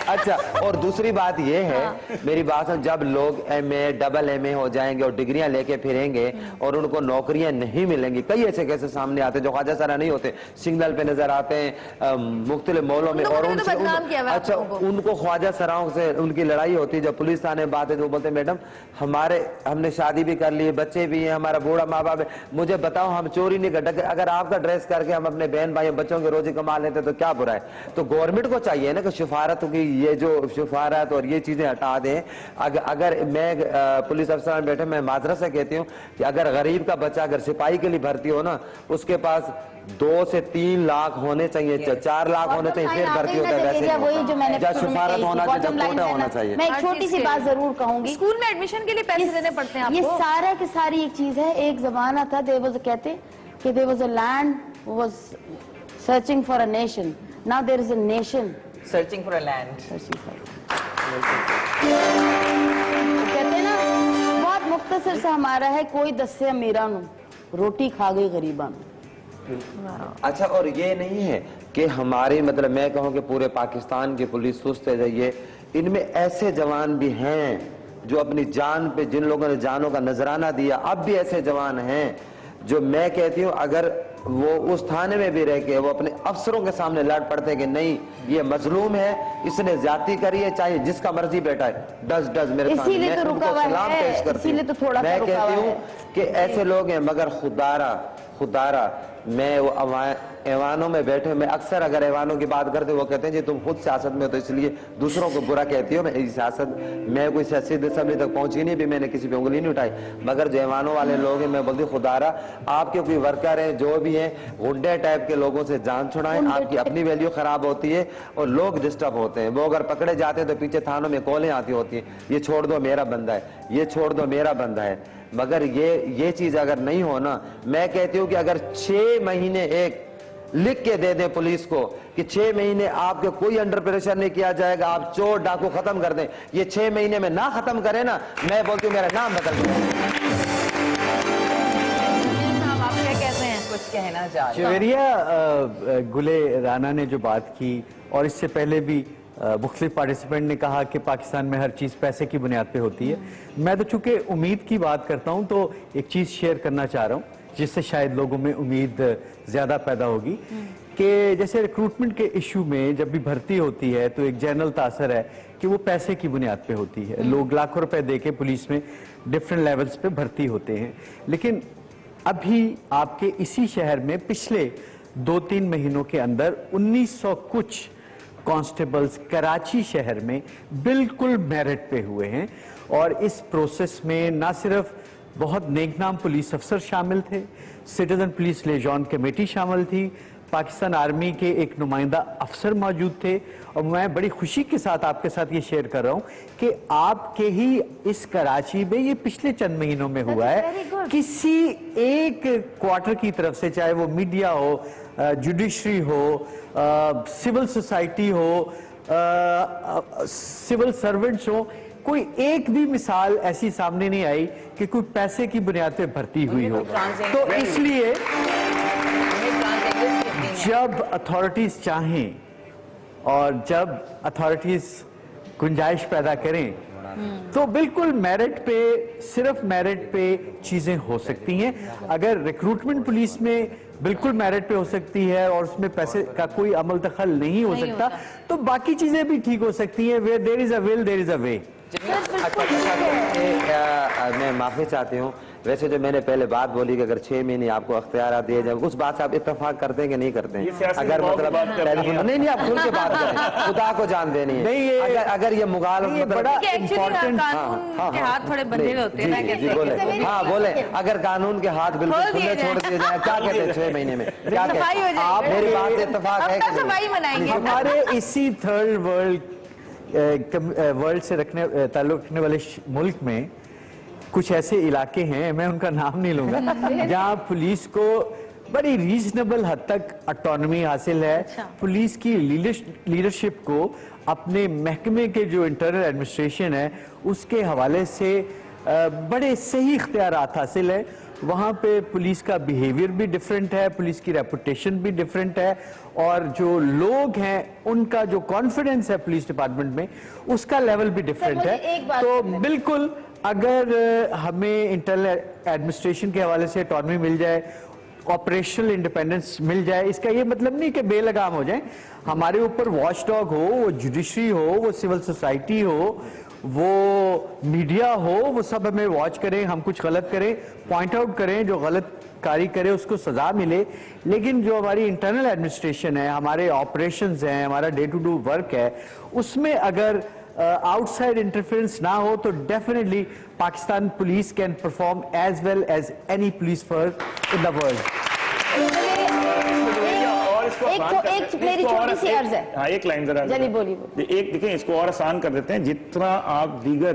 अच्छा, और दूसरी बात ये है, मेरी बात सुन, जब लोग एमए, डबल एमए हो जाएंगे और डिग्रियां लेके फिरेंगे और उनको नौकरियां नहीं मिलेंगी, कई ऐसे कैसे सामने आते जो ख्वाजा सरा नहीं होते, सिग्नल पे नजर आते हैं मुख्तलिफ मॉलों में, और उनसे अच्छा उनको ख्वाजा सराओं से उनकी लड़ाई होती है। जब पुलिस थाने बात है तो बोलते मैडम हमने शादी भी कर ली, बच्चे भी हैं, हमारा बूढ़ा माँ बाप है, मुझे बताओ हम चोरी नहीं करते, अगर आपका ड्रेस करके हम अपने बहन भाई बच्चों के रोजी कमा लेते तो क्या बुरा है। तो गवर्नमेंट को चाहिए ना कि सिफारत की ये जो सिफारत और ये चीजें हटा दें। अगर मैं पुलिस अफसर में बैठे, मैं माजरत से कहती हूँ कि अगर गरीब का बच्चा अगर सिपाही के लिए भर्ती हो ना, उसके पास 2 से 3 लाख होने चाहिए, 4 लाख होने चाहिए, फिर भर्ती होता है। वैसे वही जो मैंने सिफारत होना चाहिए, कोटा होना चाहिए। मैं एक छोटी सी बात जरूर कहूंगी, स्कूल में एडमिशन के लिए पैसे देने पड़ते हैं आपको। ये सारा की सारी एक चीज है। एक जमाना था, कहते कि there was a land was searching for a nation, now there is a nation searching for a land. कहते ना, बहुत मुख्तसर सा हमारा है, कोई दस्से अमीरा नु रोटी खा गई गरीबा नु। अच्छा, और ये नहीं है कि हमारी मतलब मैं कहूँ कि पूरे पाकिस्तान की पुलिस सुस्त है जाइए, इनमें ऐसे जवान भी हैं जो अपनी जान पे, जिन लोगों ने जानों का नजराना दिया, अब भी ऐसे जवान हैं जो मैं कहती हूँ अगर वो उस थाने में भी रह के वो अपने अफसरों के सामने लड़ पड़ते कि नहीं ये मजलूम है, इसने ज्यादती करी है, चाहे जिसका मर्जी बैठा है, डज मेरे सामने, इसीलिए तो रुका हुआ है, इसीलिए तो थोड़ा सा रुका हुआ है। मैं कहती हूँ कि ऐसे लोग हैं, मगर खुदारा मैं वो ऐवानों में बैठे, मैं अक्सर अगर ऐवानों की बात करते वो कहते हैं जी तुम खुद सियासत में हो तो इसलिए दूसरों को बुरा कहती हो। मैं सियासत, मैं कोई सियासी असम्बली तक पहुंची नहीं, भी मैंने किसी पे उंगली नहीं उठाई, मगर जो ऐवानों वाले लोग हैं, मैं बोलती खुदारा आपके कोई वर्कर हैं जो भी हैं, गुंडे टाइप के लोगों से जान छुड़ाएं, आपकी अपनी वैल्यू खराब होती है और लोग डिस्टर्ब होते हैं। वो अगर पकड़े जाते हैं तो पीछे थानों में कॉलें आती होती हैं, ये छोड़ दो मेरा बंदा है, ये छोड़ दो मेरा बंदा है। मगर ये चीज अगर नहीं हो ना, मैं कहती हूँ कि अगर 6 महीने एक लिख के दे दें पुलिस को कि 6 महीने आपके कोई अंडर प्रेशर नहीं किया जाएगा, आप चोर डाकू खत्म कर दें, ये 6 महीने में ना खत्म करें ना, मैं बोलती हूँ मेरा नाम बदल दूं। आप क्या कहते हैं? कुछ कहना चाह रहे चवेरिया गुले राना ने जो बात की, और इससे पहले भी मुख्तलिफ पार्टिसिपेंट ने कहा कि पाकिस्तान में हर चीज़ पैसे की बुनियाद पे होती है। मैं तो चूंकि उम्मीद की बात करता हूं तो एक चीज़ शेयर करना चाह रहा हूं जिससे शायद लोगों में उम्मीद ज़्यादा पैदा होगी कि जैसे रिक्रूटमेंट के इशू में जब भी भर्ती होती है तो एक जनरल तासर है कि वो पैसे की बुनियाद पे होती है। लोग लाखों रुपए दे के पुलिस में डिफरेंट लेवल्स पे भर्ती होते हैं, लेकिन अभी आपके इसी शहर में पिछले 2-3 महीनों के अंदर 1900 कुछ कांस्टेबल्स कराची शहर में बिल्कुल मेरिट पे हुए हैं। और इस प्रोसेस में ना सिर्फ बहुत नेकनाम पुलिस अफसर शामिल थे, सिटीजन पुलिस लिएजॉन कमेटी शामिल थी, पाकिस्तान आर्मी के एक नुमाइंदा अफसर मौजूद थे, और मैं बड़ी खुशी के साथ आपके साथ ये शेयर कर रहा हूँ कि आपके ही इस कराची में ये पिछले चंद महीनों में हुआ है, किसी एक क्वार्टर की तरफ से, चाहे वो मीडिया हो, जुडिशरी हो, सिविल सोसाइटी हो, सिविल सर्वेंट्स हो, कोई एक भी मिसाल ऐसी सामने नहीं आई कि कोई पैसे की बुनियाद पे भर्ती हुई हो। तो इसलिए जब अथॉरिटीज चाहें और जब अथॉरिटीज गुंजाइश पैदा करें तो बिल्कुल मेरिट पे, सिर्फ मेरिट पे चीजें हो सकती हैं। अगर रिक्रूटमेंट पुलिस में बिल्कुल मेरिट पे हो सकती है और उसमें पैसे का कोई अमल दखल नहीं हो सकता, तो बाकी चीजें भी ठीक हो सकती हैं। Where there is a will there is a way. मैं माफी चाहती हूँ, वैसे जो मैंने पहले बात बोली कि अगर 6 महीने आपको अख्तियार दिए जाए, उस बात से आप इत्तेफाक करते हैं कि नहीं करते हैं? अगर मतलब टेलीफोन नहीं, आप खुल के बात करें, खुदा को जान देनी है। अगर ये मुगाल बड़ा इम्पोर्टेंट, कानून के हाथ थोड़े बंधे होते हैं ना, बोले, हाँ बोले, अगर कानून के हाथ बिल्कुल खुले छोड़ दिए जाए, क्या कहते हैं 6 महीने में? क्या कहते हैं आप? मेरी बात से इत्तेफाक है कि सफाई मनाएंगे। हमारे इसी थर्ड वर्ल्ड से ताल्लुक रखने वाले मुल्क में कुछ ऐसे इलाके हैं, मैं उनका नाम नहीं लूंगा, जहां पुलिस को बड़ी रीजनेबल हद तक ऑटोनॉमी हासिल है। पुलिस की लीडरशिप को अपने महकमे के जो इंटरनल एडमिनिस्ट्रेशन है उसके हवाले से बड़े सही इख्तियारात हासिल है। वहाँ पे पुलिस का बिहेवियर भी डिफरेंट है, पुलिस की रेपुटेशन भी डिफरेंट है, और जो लोग हैं उनका जो कॉन्फिडेंस है पुलिस डिपार्टमेंट में उसका लेवल भी डिफरेंट है। तो बिल्कुल अगर हमें इंटरनल एडमिनिस्ट्रेशन के हवाले से ऑटोनॉमी मिल जाए, ऑपरेशनल इंडिपेंडेंस मिल जाए, इसका ये मतलब नहीं कि बेलगाम हो जाए। हमारे ऊपर वॉचडॉग हो, वो जुडिशरी हो, वो सिविल सोसाइटी हो, वो मीडिया हो, वो सब हमें वॉच करें, हम कुछ गलत करें पॉइंट आउट करें, जो गलत कारी करे उसको सजा मिले। लेकिन जो हमारी इंटरनल एडमिनिस्ट्रेशन है, हमारे ऑपरेशंस हैं, हमारा डे टू डे वर्क है, उसमें अगर आउटसाइड इंटरफेरेंस ना हो तो definitely Pakistan police can perform as well as any police force in the world. एक मेरी छोटी सी अर्ज है। हाँ, एक लाइन जरा जल्दी बोलिए। एक देखिए, इसको और आसान कर देते हैं। जितना आप दीगर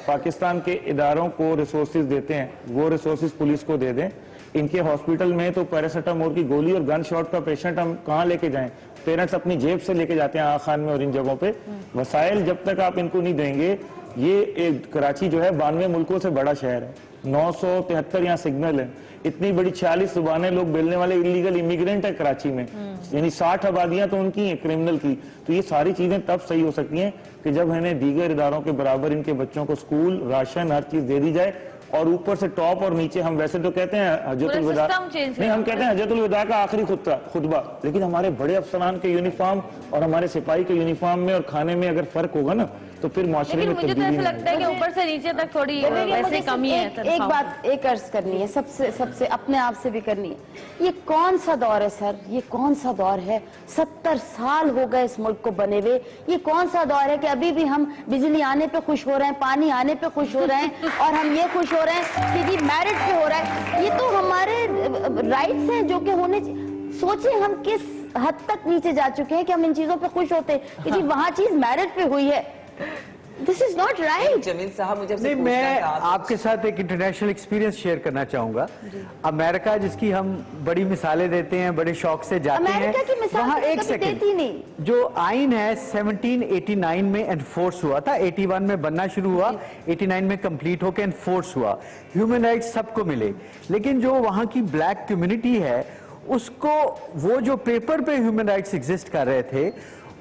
पाकिस्तान के इदारों को रिसोर्सेज देते हैं वो रिसोर्सेज पुलिस को दे दें। इनके हॉस्पिटल में तो पैरासीटामोल की गोली और गन शॉट का पेशेंट हम कहाँ लेके जाएं? पेरेंट्स अपनी जेब से लेके जाते हैं आगा खान में और इन जगहों पे। वसाइल जब तक आप इनको नहीं देंगे, ये कराची जो है 92 मुल्कों से बड़ा शहर है, 973 यहाँ सिग्नल है, इतनी बड़ी 40 जुबानें लोग बोलने वाले इलीगल इमिग्रेंट है कराची में, यानी 60 आबादियां तो उनकी हैं क्रिमिनल की। तो ये सारी चीजें तब सही हो सकती हैं कि जब इन्हें दीगर इदारों के बराबर इनके बच्चों को स्कूल, राशन, हर चीज दे दी जाए। और ऊपर से टॉप और नीचे, हम वैसे तो कहते हैं हजरतुल विदा, नहीं हम कहते हैं हजरतुल विदा का आखिरी खुतबा, लेकिन हमारे बड़े अफसरान के यूनिफॉर्म और हमारे सिपाही के यूनिफॉर्म में और खाने में अगर फर्क होगा ना तो फिर माशरे में मुझे तो ऐसा लगता है कि ऊपर से नीचे तक थोड़ी वैसे कमी है। एक बात एक अर्ज करनी है, सबसे अपने आप से भी करनी है। ये कौन सा दौर है सर? ये कौन सा दौर है? 70 साल हो गए इस मुल्क को बने हुए। ये कौन सा दौर है कि अभी भी हम बिजली आने पे खुश हो रहे हैं, पानी आने पे खुश हो रहे हैं, और हम ये खुश हो रहे हैं कि जी मैरिट पे हो रहा है। ये तो हमारे राइट्स हैं जो कि होने। सोचिए हम किस हद तक नीचे जा चुके हैं कि हम इन चीजों पे खुश होते हैं कि जी वहां चीज मैरिट पे हुई है। This is not right. Jamil साहब, मुझे नहीं, मैं आपके साथ एक इंटरनेशनल एक्सपीरियंस शेयर करना चाहूंगा। अमेरिका, जिसकी हम बड़ी मिसालें देते हैं, बड़े शौक से जाते हैं, वहाँ एक सेकंड जो आइन है 1789 में एनफोर्स हुआ था, 81 में बनना शुरू हुआ, 89 में कंप्लीट होकर एनफोर्स हुआ। ह्यूमन राइट्स सबको मिले, लेकिन जो वहाँ की ब्लैक कम्युनिटी है उसको, वो जो पेपर पे ह्यूमन राइट्स एग्जिस्ट कर रहे थे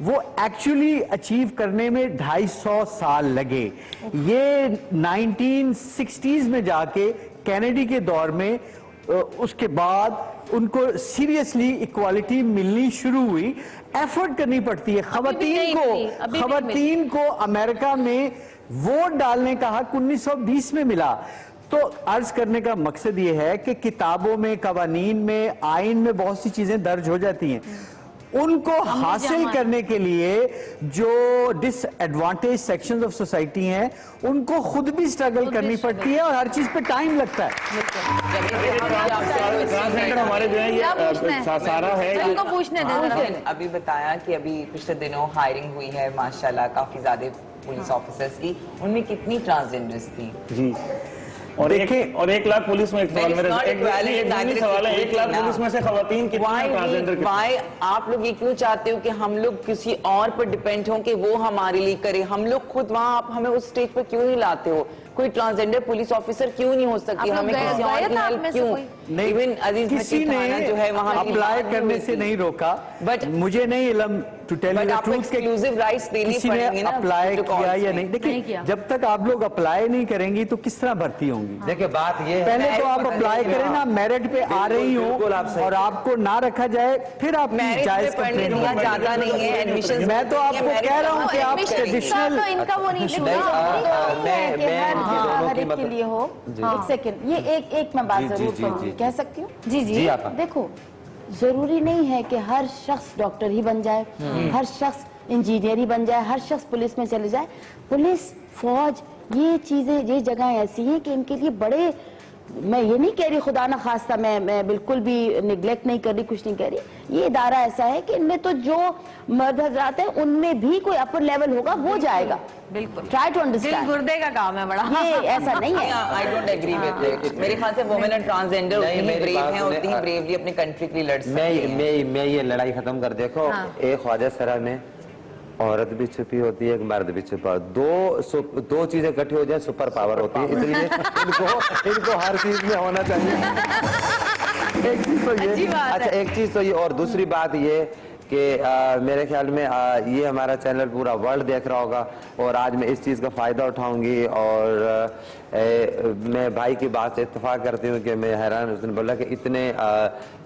वो एक्चुअली अचीव करने में 250 साल लगे। ये 1960s में जाके कैनेडी के दौर में उसके बाद उनको सीरियसली इक्वालिटी मिलनी शुरू हुई। एफर्ट करनी पड़ती है खवातीन को अमेरिका में वोट डालने का हक 1920 में मिला। तो अर्ज करने का मकसद ये है कि किताबों में, कवानीन में, आइन में बहुत सी चीजें दर्ज हो जाती हैं। उनको हासिल करने के लिए जो डिसएडवांटेज सेक्शंस ऑफ सोसाइटी हैं उनको खुद भी स्ट्रगल करनी पड़ती है और हर चीज पे टाइम लगता है। ट्रांसजेंडर हमारे जो है क्या पूछना ये है? सारा है जो इनको पूछने दे जरा। अभी बताया कि अभी पिछले दिनों हायरिंग हुई है माशाल्लाह काफी ज्यादा पुलिस ऑफिसर्स की, उनमें कितनी ट्रांसजेंडर्स थी? जी और एक लाख पुलिस में एक सवाल मेरा एक सवाल है, 1 लाख पुलिस में से खवातीन कितनी ट्रांसजेंडर कितनी? वाई आप लोग ये क्यों चाहते हो कि हम लोग किसी और पर डिपेंड हो कि वो हमारे लिए करे? हम लोग खुद वहाँ आप हमें उस स्टेज पर क्यों नहीं लाते हो? कोई ट्रांसजेंडर पुलिस ऑफिसर क्यों नहीं हो सकती? आप लोग हमें गए- किसी और गए की था आप हेल्प में से क्यों? कोई? नहीं, इवन अजीज किसी भट्टी थाना जो है वहाँ की अप्लाई बात करने हुई से थी। नहीं रोका, But- मुझे नहीं इलम to tell you But the आपको ट्रूथ के exclusive rights देनी किसी पड़ेंगी ने ना अप्लाई protocols किया या में। नहीं। नहीं देखिए किया। जब तक आप लोग अप्लाई नहीं करेंगी तो किस तरह भर्ती होंगी? देखिए बात ये है, पहले तो आप मैं- अप्लाई करें ना, मेरिट पे आ रही बिल्कुल आप हो सही और आपको ना रखा जाए फिर आप मैरिज जायज पे पढ़ने कंप्लेन दिया होगी। जाता नहीं है, एडमिशन मैं तो आपको कह रहा हूँ कि आप ट्रेडिशनल तो इनका वो नहीं नहीं, छूना। मैं इनके दोनों हर की एक के मतलब लिए हो। एक सेकंड, ये एक मैं बात जी, जरूर जी, कहूंगी, जी। कह सकती हूँ? जी जी आप देखो, जरूरी नहीं है कि हर शख्स डॉक्टर ही बन जाए, हर शख्स इंजीनियर ही बन जाए, हर शख्स पुलिस में चले जाए। पुलिस, फौज, ये चीजें, ये जगह ऐसी हैं कि इनके लिए बड़े, मैं ये नहीं कह रही खुदा ना खास्ता, मैं बिल्कुल भी निगलेक्ट नहीं कर रही, कुछ नहीं कह रही। ये इदारा ऐसा है कि इनमें तो जो मर्द हजरात है उनमें भी कोई अपर लेवल होगा, वो जाएगा। बिल्कुल। ट्राई टू दिल अंडरस्टैंड। गुर्दे का काम है बड़ा। ये ऐसा नहीं है। I don't agree with it. मेरे ख्याल से वुमेन एंड ट्रांसजेंडर नहीं, उतनी ही मेरी ब्रेव बात हैं, सुने, उतनी ही ब्रेवली अपने कंट्री के लिए लड़ सकती हैं। मैं ये लड़ाई खत्म कर देखो। एक ख्वाजा सरा में औरत भी छुपी होती है, एक मर्द भी छुपा, दो चीजें इकट्ठी हो जाए सुपर पावर होती है, इसलिए इनको हर चीज में होना चाहिए। एक चीज तो अच्छी ये, बात अच्छा है। एक चीज तो ये, और दूसरी बात ये कि मेरे ख्याल में ये हमारा चैनल पूरा वर्ल्ड देख रहा होगा और आज मैं इस चीज़ का फ़ायदा उठाऊंगी और मैं भाई की बात से इत्तेफाक करती हूँ कि मैं हैरान, उसने बोला कि इतने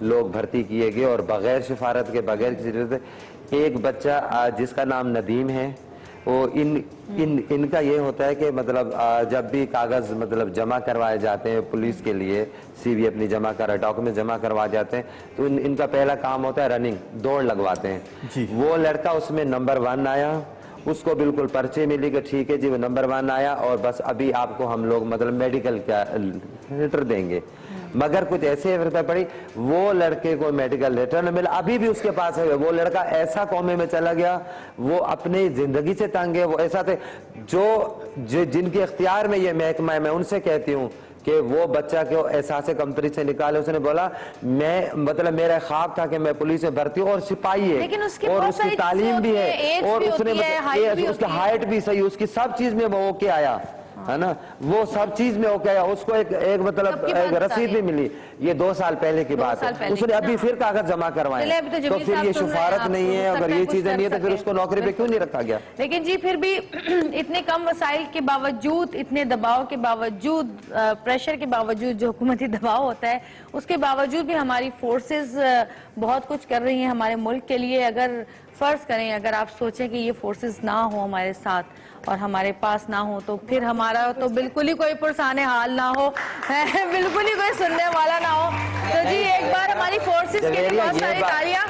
लोग भर्ती किए गए और बगैर सिफारत के, बगैर किसी चीज़ से। एक बच्चा जिसका नाम नदीम है, वो इनका ये होता है कि मतलब जब भी कागज मतलब जमा करवाए जाते हैं पुलिस के लिए, सीवी अपनी जमा करा, डॉक्यूमेंट जमा करवा जाते हैं, तो इनका पहला काम होता है रनिंग, दौड़ लगवाते हैं। वो लड़का उसमें नंबर 1 आया, उसको बिल्कुल पर्ची मिली कि ठीक है जी वो नंबर 1 आया और बस अभी आपको हम लोग मतलब मेडिकल क्या लेटर देंगे। मगर कुछ ऐसे वृत्ता पड़ी, वो लड़के को मेडिकल लेटर न मिला, अभी भी उसके पास है। वो लड़का ऐसा कौमे में चला गया, वो अपनी जिंदगी से तंग है। वो ऐसा थे जो जिनके इख्तियार में ये महकमा है, मैं उनसे कहती हूँ कि वो बच्चा को एहसास कंपनी से निकाले। उसने बोला मैं मतलब मेरा ख्वाब था कि मैं पुलिस में भर्ती हूँ और सिपाही है, लेकिन उसकी और बहुत उसकी सारी तालीम चीजें भी होती है है, एज और भी उसने होती है, हाइट भी उसकी होती है। हाइट भी सही, उसकी सब चीज में वो ओके आया है ना, वो सब चीज में ओके आया। उसको एक मतलब कब की बात एक बता रसीद रही भी मिली, ये 2 साल पहले की 2 बात साल है। पहले उसने की अभी ना। फिर कागज जमा करवाए, चलिए, अभी तो तो जमील फिर साहब ये सुन रहे हैं, सिफारत आप नहीं तो है। हो अगर सकता ये है कुछ चीजें कर नहीं है तो फिर सकें। उसको नौकरी पे क्यों नहीं रखा गया? लेकिन जी फिर भी इतने कम वसाइल के बावजूद, इतने दबाव के बावजूद, प्रेशर के बावजूद, जो हुकूमती दबाव होता है उसके बावजूद भी हमारी फोर्सेस बहुत कुछ कर रही हैं हमारे मुल्क के लिए। अगर फर्ज करें, अगर आप सोचें कि ये फोर्सेस ना हो हमारे साथ और हमारे पास ना हो, तो फिर हमारा तो बिल्कुल ही कोई पुरसाने हाल ना हो, बिल्कुल ही कोई सुनने वाला ना हो। तो जी एक बार हमारी फोर्सेस के लिए बहुत सारी तालियां।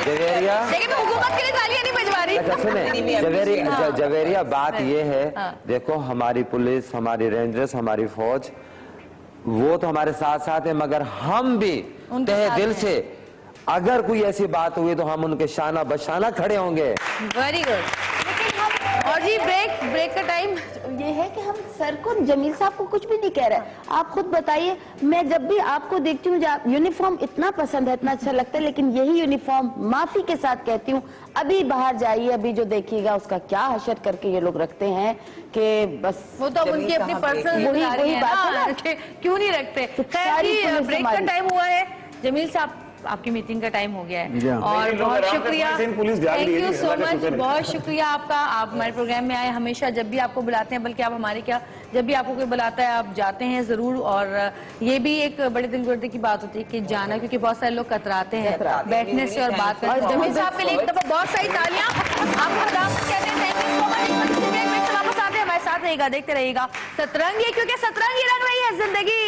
जवेरिया, लेकिन मैं हुकूमत के लिए तालियां नहीं बजवा रही। अच्छा सुने, जवेरिया बात ये है, देखो हमारी पुलिस, हमारी रेंजर्स, हमारी फौज वो तो हमारे साथ साथ है, मगर हम भी उनके तहे साथ दिल हैं। से अगर कोई ऐसी बात हुई तो हम उनके शाना बशाना खड़े होंगे। Very good. और जी ब्रेक का टाइम ये है कि हम सर को, जमील साहब को कुछ भी नहीं कह रहे। आप खुद बताइए, मैं जब भी आपको देखती हूँ, यूनिफॉर्म इतना पसंद है, इतना अच्छा लगता है, लेकिन यही यूनिफॉर्म माफी के साथ कहती हूँ, अभी बाहर जाइए, अभी जो देखिएगा उसका क्या हशर करके ये लोग रखते हैं कि बस वो तो अब उनकी अपनी पर्सनल वही बात है ना। क्यों नहीं रखते। खैर सारी जी पुलिस ब्रेक का हमारी। टाइम हुआ है। जमील साहब आपकी मीटिंग का टाइम हो गया है जी हाँ। और नहीं, बहुत लोग शुक्रिया, आराम से पुलिस जाग थैंक रही है यू जी, सो अल्लाह का मच, शुक्र है। बहुत शुक्रिया आपका। आप हमारे प्रोग्राम में आए, हमेशा जब भी आपको बुलाते हैं, बल्कि आप हमारे क्या, जब भी आपको कोई बुलाता है आप जाते हैं जरूर। और ये भी एक बड़े दिल गुर्दे की बात होती है कि जाना, क्योंकि बहुत सारे लोग कतराते हैं बैठने से और बात करने से। जमील साहब के लिए एक दफा बहुत सारी तालियां आपको खुदावंद कहते हैं। Thank you so much. वापस आते हैं, हमारे साथ रहेगा, देखते रहिएगा सतरंगी, क्योंकि सतरंगी रंग रही है जिंदगी।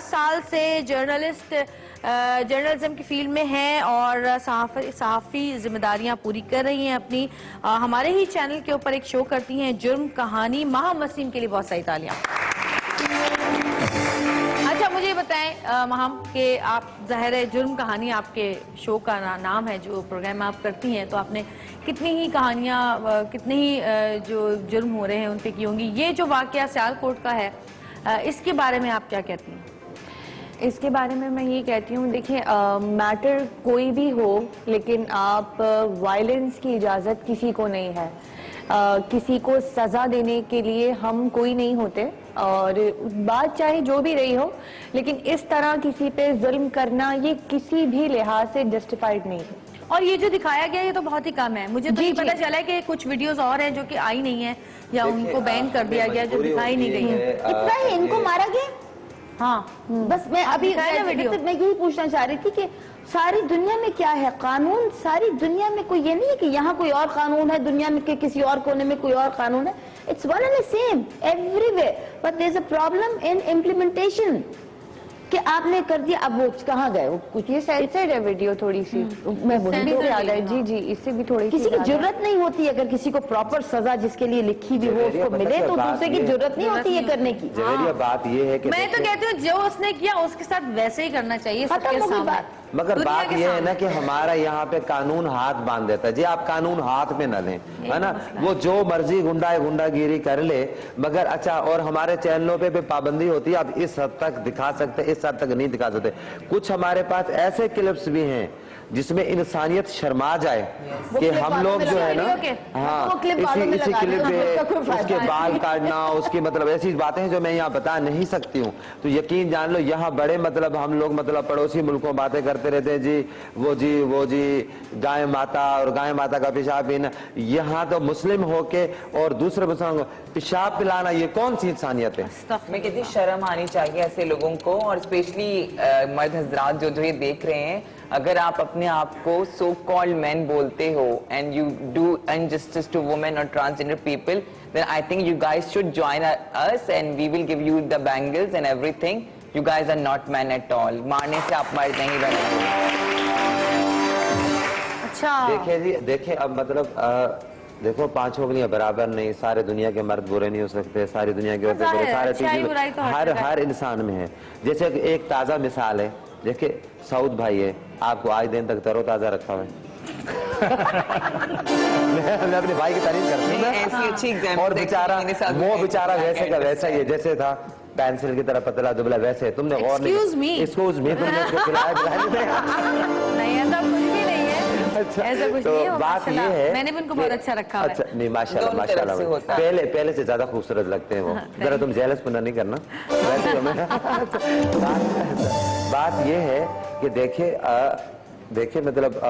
साल से जर्नलिज्म की फील्ड में हैं और सहाफ़ी जिम्मेदारियां पूरी कर रही हैं अपनी। हमारे ही चैनल के ऊपर एक शो करती हैं, जुर्म कहानी। महम वसीम के लिए बहुत सारी तालियां। अच्छा, मुझे बताएं महम कि आप ज़ाहिर है जुर्म कहानी आपके शो का नाम है, जो प्रोग्राम आप करती हैं, तो आपने कितनी ही कहानियां, कितने ही जो जुर्म हो रहे हैं उन पे की होंगी। ये जो वाक़या सियालकोट का है, इसके बारे में आप क्या कहती हैं? इसके बारे में मैं ये कहती हूँ, देखिए मैटर कोई भी हो, लेकिन आप वायलेंस की इजाज़त किसी को नहीं है। किसी को सज़ा देने के लिए हम कोई नहीं होते, और बात चाहे जो भी रही हो, लेकिन इस तरह किसी पे जुल्म करना ये किसी भी लिहाज से जस्टिफाइड नहीं है। और ये जो दिखाया गया ये तो बहुत ही कम है। मुझे तो ये पता चला है कि कुछ वीडियोस और हैं जो कि आई नहीं है या उनको बैन कर दिया गया, जो दिखाई नहीं गई है। इतना ही इनको मारा गया। हाँ, बस मैं अभी मैं यही पूछना चाह रही थी कि सारी दुनिया में क्या है कानून, सारी दुनिया में कोई ये नहीं है कि यहाँ कोई और कानून है, दुनिया में के किसी और कोने में कोई और कानून है। It's one and the same everywhere, but there is a problem in implementation कि आपने कर दिया, अब वो कहाँ गए? वो कुछ ये साइड है वीडियो थोड़ी सी, मैं बोलूँ याद है जी जी, इससे भी थोड़ी किसी की जरूरत नहीं होती अगर किसी को प्रॉपर सजा जिसके लिए लिखी भी हो उसको मिले, तो दूसरे की जरूरत नहीं होती ये करने की। बात ये है कि मैं तो कहती हूँ जो उसने किया उसके साथ वैसे ही करना चाहिए सबके सामने। मगर बात यह है ना कि हमारा यहाँ पे कानून हाथ बांध देता है जी। आप कानून हाथ में न लें, है ना, वो जो मर्जी गुंडागिरी कर ले, मगर अच्छा, और हमारे चैनलों पे भी पाबंदी होती है, आप इस हद तक दिखा सकते, इस हद तक नहीं दिखा सकते। कुछ हमारे पास ऐसे क्लिप्स भी हैं जिसमें इंसानियत शर्मा जाए कि हम लोग जो है ना, हाँ, इसी क्लिप पे उसके बाल काटना, उसकी मतलब ऐसी बातें हैं जो मैं यहाँ बता नहीं सकती हूँ। तो यकीन जान लो, यहाँ बड़े मतलब हम लोग मतलब पड़ोसी मुल्कों बातें करते रहते हैं जी, वो जी गाय माता और गाय माता का पेशाब पीना। यहाँ तो मुस्लिम होके और दूसरे मुस्लिम को पेशाब पिलाना, ये कौन सी इंसानियत है? मैं कहती शर्म आनी चाहिए ऐसे लोगों को, और स्पेशली मर्द हजरात जो ये देख रहे हैं। अगर आप अपने आप को सो कॉल्ड मैन बोलते हो and you do injustice to women और transgender people, then I think you guys should join us and we will give you the bangles and everything. You guys are not men at all. मारने से आप मर्द नहीं बने। अच्छा, देखिए जी, देखिए अब मतलब देखो, पांचों के लिए बराबर नहीं, सारे दुनिया के मर्द बुरे नहीं हो सकते, सारी दुनिया के औरतें बुरे, सारे चीजें हर इंसान में है। जैसे एक ताजा मिसाल है, देखिए सऊद भाई है, आपको आज दिन तक तरोताजा रखा हुआ है। मैं अपने भाई की तारीफ करती हूँ, और बेचारा वो बेचारा वैसे का वैसा ही है जैसे था, पेंसिल की तरह पतला दुबला वैसे। तुमने गौर नहीं, एक्सक्यूज मी, तुमने उसको खिलाया नहीं, ऐसा कुछ भी नहीं है। अच्छा, ऐसा कुछ नहीं है। बात ये है, मैंने भी उनको बहुत अच्छा रखा है। अच्छा, नहीं माशाल्लाह माशाल्लाह, पहले से ज्यादा खूबसूरत लगते हैं वो। जरा तुम जेलस पना नहीं करना वैसे बात ये है कि देखिए मतलब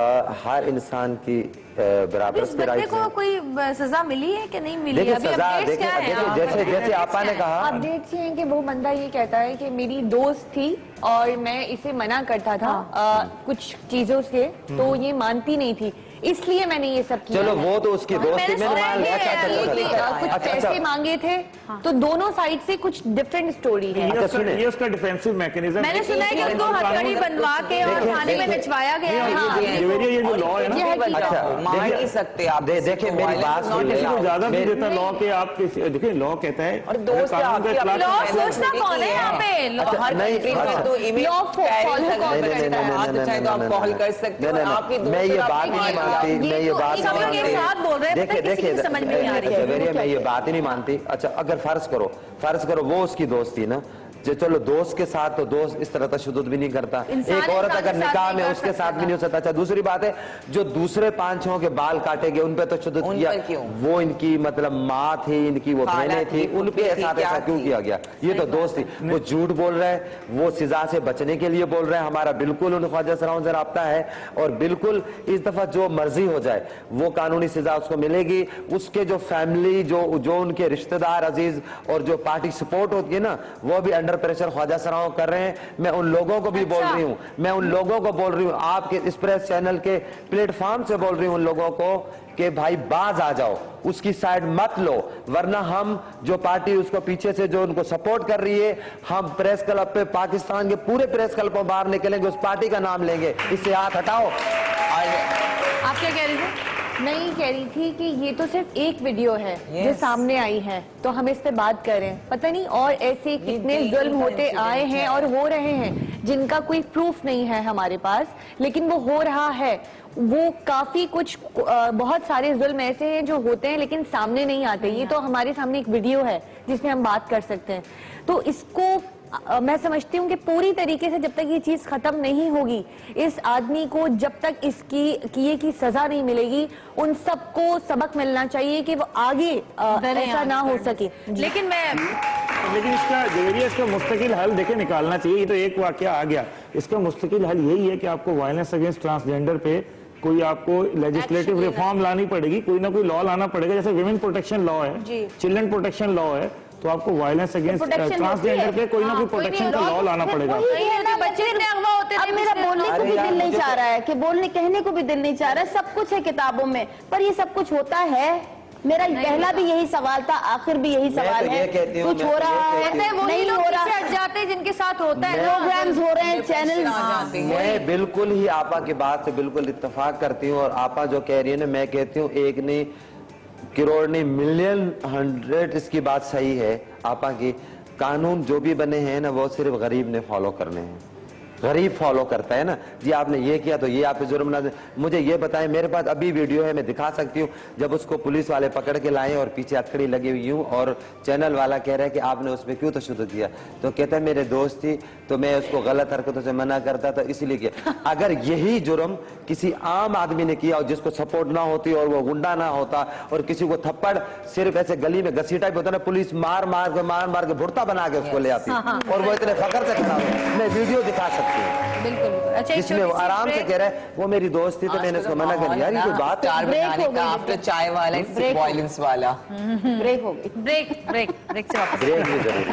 हर इंसान की बराबर के राइट को कोई सजा मिली है कि नहीं मिली? देखिए अभी सजा, अपडेट्स क्या हैं? जैसे आपा ने कहा, अपडेट्स ये हैं कि वो बंदा ये कहता है कि मेरी दोस्त थी और मैं इसे मना करता था कुछ चीजों से, तो ये मानती नहीं थी, इसलिए मैंने ये सब किया। चलो वो तो उसकी दोस्ती में कुछ पैसे मांगे थे, तो दोनों साइड से कुछ डिफरेंट स्टोरी है। ये उसका डिफेंसिव मैकेनिज्म। मैंने सुना है कि उनको हथकड़ी बनवा के और खाने में नचवाया गया है। ये जो लॉ है ना, अच्छा मार नहीं सकते आप। देखिए मेरी बात ज्यादा नहीं देता लॉ के, आप देखिए लॉ कहता है, और दोस्त लॉ सोचना कौन है यहाँ पे? हर कंट्री में तो इमेज चाहे तो आप कॉल कर सकते हो। आपकी मैं ये बात नहीं मानती, मैं ये बात नहीं मानती। देखिए समझ में नहीं आ रही है, मैं ये बात ही नहीं मानती। अच्छा, अगर फर्ज करो वो उसकी दोस्त थी ना, चलो दोस्त के साथ तो दोस्त इस तरह तशद्दुद भी नहीं करता, एक औरत अगर निकाह में उसके साथ भी नहीं हो सकता। अच्छा, दूसरी बात है जो दूसरे पांचों के बाल काटेंगे उन पे तशद्दुद किया, वो इनकी मतलब माँ थी, इनकी वो बहनें थी, उन पे साथ ऐसा क्यों किया गया? ये तो दोस्त थी। वो झूठ बोल रहा है, वो सजा से बचने के लिए बोल रहे हैं। हमारा बिल्कुल उन ख्वाजा सराउं से राब्ता है, और बिल्कुल इस दफा जो मर्जी हो जाए वो कानूनी सजा उसको मिलेगी। उसके जो फैमिली, जो उनके रिश्तेदार अजीज और जो पार्टी सपोर्ट होती है ना, वो भी under under pressure Khwaja Sarao कर रहे हैं। मैं उन लोगों को भी बोल रही हूँ, मैं उन लोगों को बोल रही हूँ, आपके इस प्रेस चैनल के प्लेटफॉर्म से बोल रही हूँ उन लोगों को कि भाई बाज आ जाओ, उसकी साइड मत लो, वरना हम जो पार्टी उसको पीछे से जो उनको सपोर्ट कर रही है, हम प्रेस क्लब पे पाकिस्तान के पूरे प्रेस क्लब को बाहर निकलेंगे, उस पार्टी का नाम लेंगे। इससे हाथ हटाओ। आप क्या कह रही थी? मैं ये कह रही थी कि ये तो सिर्फ एक वीडियो है जो सामने आई है, तो हम इस पे बात करें। पता नहीं और ऐसे कितने जुल्म होते आए हैं और हो रहे हैं जिनका कोई प्रूफ नहीं है हमारे पास, लेकिन वो हो रहा है। वो काफी कुछ बहुत सारे जुल्म ऐसे हैं जो होते हैं लेकिन सामने नहीं आते। ये तो हमारे सामने एक वीडियो है जिसमें हम बात कर सकते हैं। तो इसको मैं समझती हूँ कि पूरी तरीके से जब तक ये चीज खत्म नहीं होगी, इस आदमी को जब तक इसकी किए की सजा नहीं मिलेगी, उन सबको सबक मिलना चाहिए कि वो आगे ऐसा ना हो सके। लेकिन इसका जवेरिया, इसका मुस्तकिल हल देखे निकालना चाहिए। ये तो एक वाकया आ गया, इसका मुस्तकिल हल यही है कि आपको वायलेंस अगेंस्ट ट्रांसजेंडर पे कोई आपको लेजिस्लेटिव रिफॉर्म लानी पड़ेगी, कोई ना कोई लॉ लाना पड़ेगा। जैसे विमेन प्रोटेक्शन लॉ है, चिल्ड्रन प्रोटेक्शन लॉ है, तो आपको वायलेंस अगेंस्ट ट्रांसजेंडर पे कोई ना कोई प्रोटेक्शन का लॉ लाना पड़ेगा। बच्चे ने अगवा होते अब मेरा बोलने को भी दिल नहीं चाह रहा है, कि बोलने कहने को भी दिल नहीं चाह रहा है। सब कुछ है किताबों में, पर ये सब कुछ होता है? मेरा पहला भी यही सवाल था, आखिर भी यही सवाल है। कुछ हो रहा है, नहीं हो रहा, हट जाते हैं जिनके साथ होता है, प्रोग्राम्स हो रहे हैं, चैनल। मैं बिल्कुल ही आपा की बात से बिल्कुल इत्तेफाक करती हूँ, और आपा जो कह रही है ना, मैं कहती हूँ एक नहीं करोड़ नहीं मिलियन 100 इसकी बात सही है आपा की। कानून जो भी बने हैं ना, वो सिर्फ गरीब ने फॉलो करने हैं। गरीब फॉलो करता है ना जी, आपने ये किया तो ये आप पे जुर्म ना दे। मुझे ये बताएं, मेरे पास अभी वीडियो है, मैं दिखा सकती हूँ, जब उसको पुलिस वाले पकड़ के लाए और पीछे हथकड़ी लगी हुई हूँ, और चैनल वाला कह रहा है कि आपने उस पर क्यों तशद्दुद किया, तो कहता है मेरे दोस्त थी तो मैं उसको गलत हरकतों से मना करता था इसलिए किया। अगर यही जुर्म किसी आम आदमी ने किया और जिसको सपोर्ट ना होती और वो गुंडा ना होता और किसी को थप्पड़ सिर्फ ऐसे गली में घसीटा भी होता ना, पुलिस मार मार के भुड़ता बना के उसको ले आती और वो इतने फखर से खड़ा हो। मैं वीडियो दिखा सकती हूँ बिल्कुल। अच्छा, जिसमें वो आराम से कह रहा है वो मेरी दोस्त थी तो मैंने उसको मना कर दिया। यार ये कोई बात है? आफ्टर चाय वाला, वायलेंस वाला। ब्रेक हो गई। ब्रेक से वापस। ब्रेक भी जरूरी।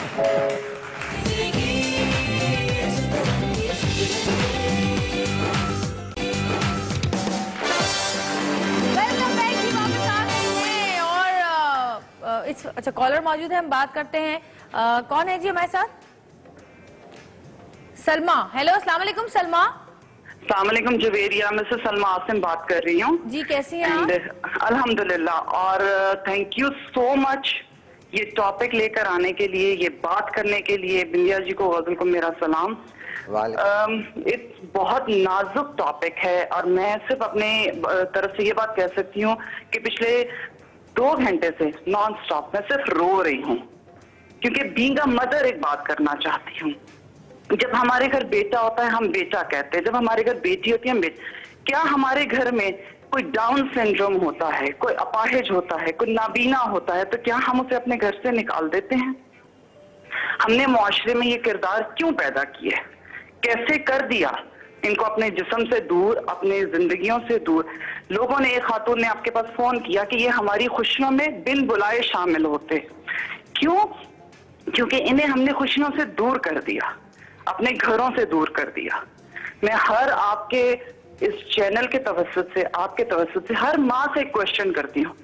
अच्छा, कॉलर मौजूद है, हम बात करते हैं। कौन है जी हमारे साथ? सलमा। हेलो, अस्सलाम वालेकुम सलमा। अस्सलाम वालेकुम जवेरिया, मैं से सलमा आसिम बात कर रही हूँ जी, कैसी हैं आप? अल्हम्दुलिल्लाह, और थैंक यू सो मच ये टॉपिक लेकर आने के लिए, ये बात करने के लिए। बिंदिया जी को, गजल को मेरा सलाम। एक बहुत नाजुक टॉपिक है, और मैं सिर्फ अपने तरफ से ये बात कह सकती हूँ कि पिछले 2 घंटे से नॉन स्टॉप मैं सिर्फ रो रही हूँ, क्योंकि बीइंग अ मदर एक बात करना चाहती हूँ। जब हमारे घर बेटा होता है हम बेटा कहते हैं, जब हमारे घर बेटी होती है हम बेटा। क्या हमारे घर में कोई डाउन सिंड्रोम होता है, कोई अपाहिज होता है, कोई नाबीना होता है, तो क्या हम उसे अपने घर से निकाल देते हैं? हमने मुआशरे में ये किरदार क्यों पैदा किए, कैसे कर दिया इनको अपने जिस्म से दूर, अपने जिंदगियों से दूर? लोगों ने, एक खातून ने आपके पास फोन किया कि ये हमारी खुशियों में बिन बुलाए शामिल होते। क्यों? क्योंकि इन्हें हमने खुशियों से दूर कर दिया, अपने घरों से दूर कर दिया। मैं हर आपके इस चैनल के तवज्जुद से, आपके तवज्जुद से हर माँ से एक क्वेश्चन करती हूँ,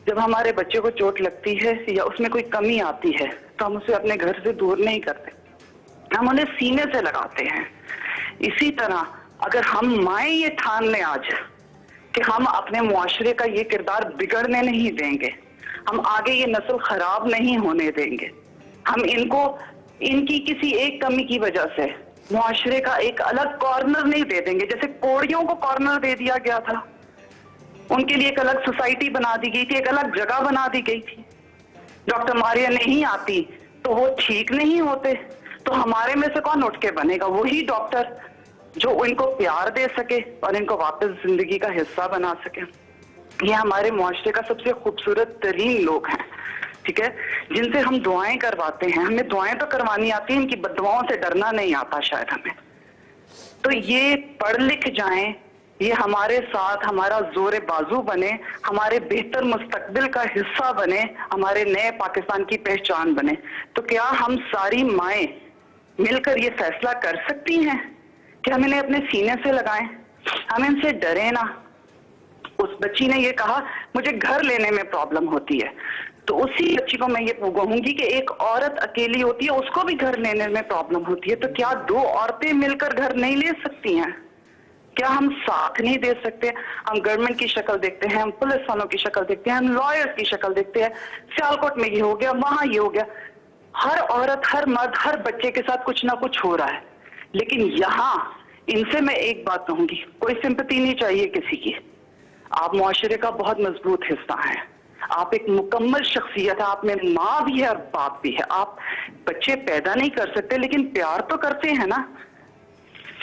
जब हमारे बच्चे को चोट लगती है या उसमें कोई कमी आती है तो हम उसे अपने घर से दूर नहीं करते, हम उन्हें सीने से लगाते हैं। इसी तरह अगर हम माएँ ये ठान लें आज कि हम अपने मुआशरे का ये किरदार बिगड़ने नहीं देंगे, हम आगे ये नस्ल खराब नहीं होने देंगे, हम इनको इनकी किसी एक कमी की वजह से मुआशरे का एक अलग कॉर्नर नहीं दे देंगे। जैसे कोड़ियों को कॉर्नर दे दिया गया था, उनके लिए एक अलग सोसाइटी बना दी गई थी, एक अलग जगह बना दी गई थी। डॉक्टर मारिया नहीं आती तो वो ठीक नहीं होते, तो हमारे में से कौन उठ के बनेगा? वही डॉक्टर जो इनको प्यार दे सके और इनको वापस जिंदगी का हिस्सा बना सके। ये हमारे मुआशरे का सबसे खूबसूरत तरीन लोग हैं, ठीक है, जिनसे हम दुआएं करवाते हैं। हमें दुआएं तो करवानी आती है, इनकी बद्दुआओं से डरना नहीं आता शायद हमें। तो ये पढ़ लिख जाएं, ये हमारे साथ हमारा जोरे बाजू बने, हमारे बेहतर मुस्तकबिल का हिस्सा बने, हमारे नए पाकिस्तान की पहचान बने। तो क्या हम सारी माएं मिलकर ये फैसला कर सकती हैं कि हम इन्हें अपने सीने से लगाएं, हम इनसे डरे ना। उस बच्ची ने ये कहा मुझे घर लेने में प्रॉब्लम होती है, तो उसी बच्ची को मैं ये कहूंगी कि एक औरत अकेली होती है, उसको भी घर लेने में प्रॉब्लम होती है, तो क्या दो औरतें मिलकर घर नहीं ले सकती हैं? क्या हम साथ नहीं दे सकते? हम गवर्नमेंट की शक्ल देखते हैं, हम पुलिस वालों की शक्ल देखते हैं, हम लॉयर्स की शक्ल देखते हैं, सियालकोट में ये हो गया, वहां ये हो गया। हर औरत, हर मर्द, हर बच्चे के साथ कुछ ना कुछ हो रहा है। लेकिन यहाँ इनसे मैं एक बात कहूंगी, कोई सिंपैथी नहीं चाहिए किसी की। आप मुआशरे का बहुत मजबूत हिस्सा हैं, आप एक मुकम्मल शख्सियत है, आप में माँ भी है और बाप भी है। आप बच्चे पैदा नहीं कर सकते लेकिन प्यार तो करते हैं ना,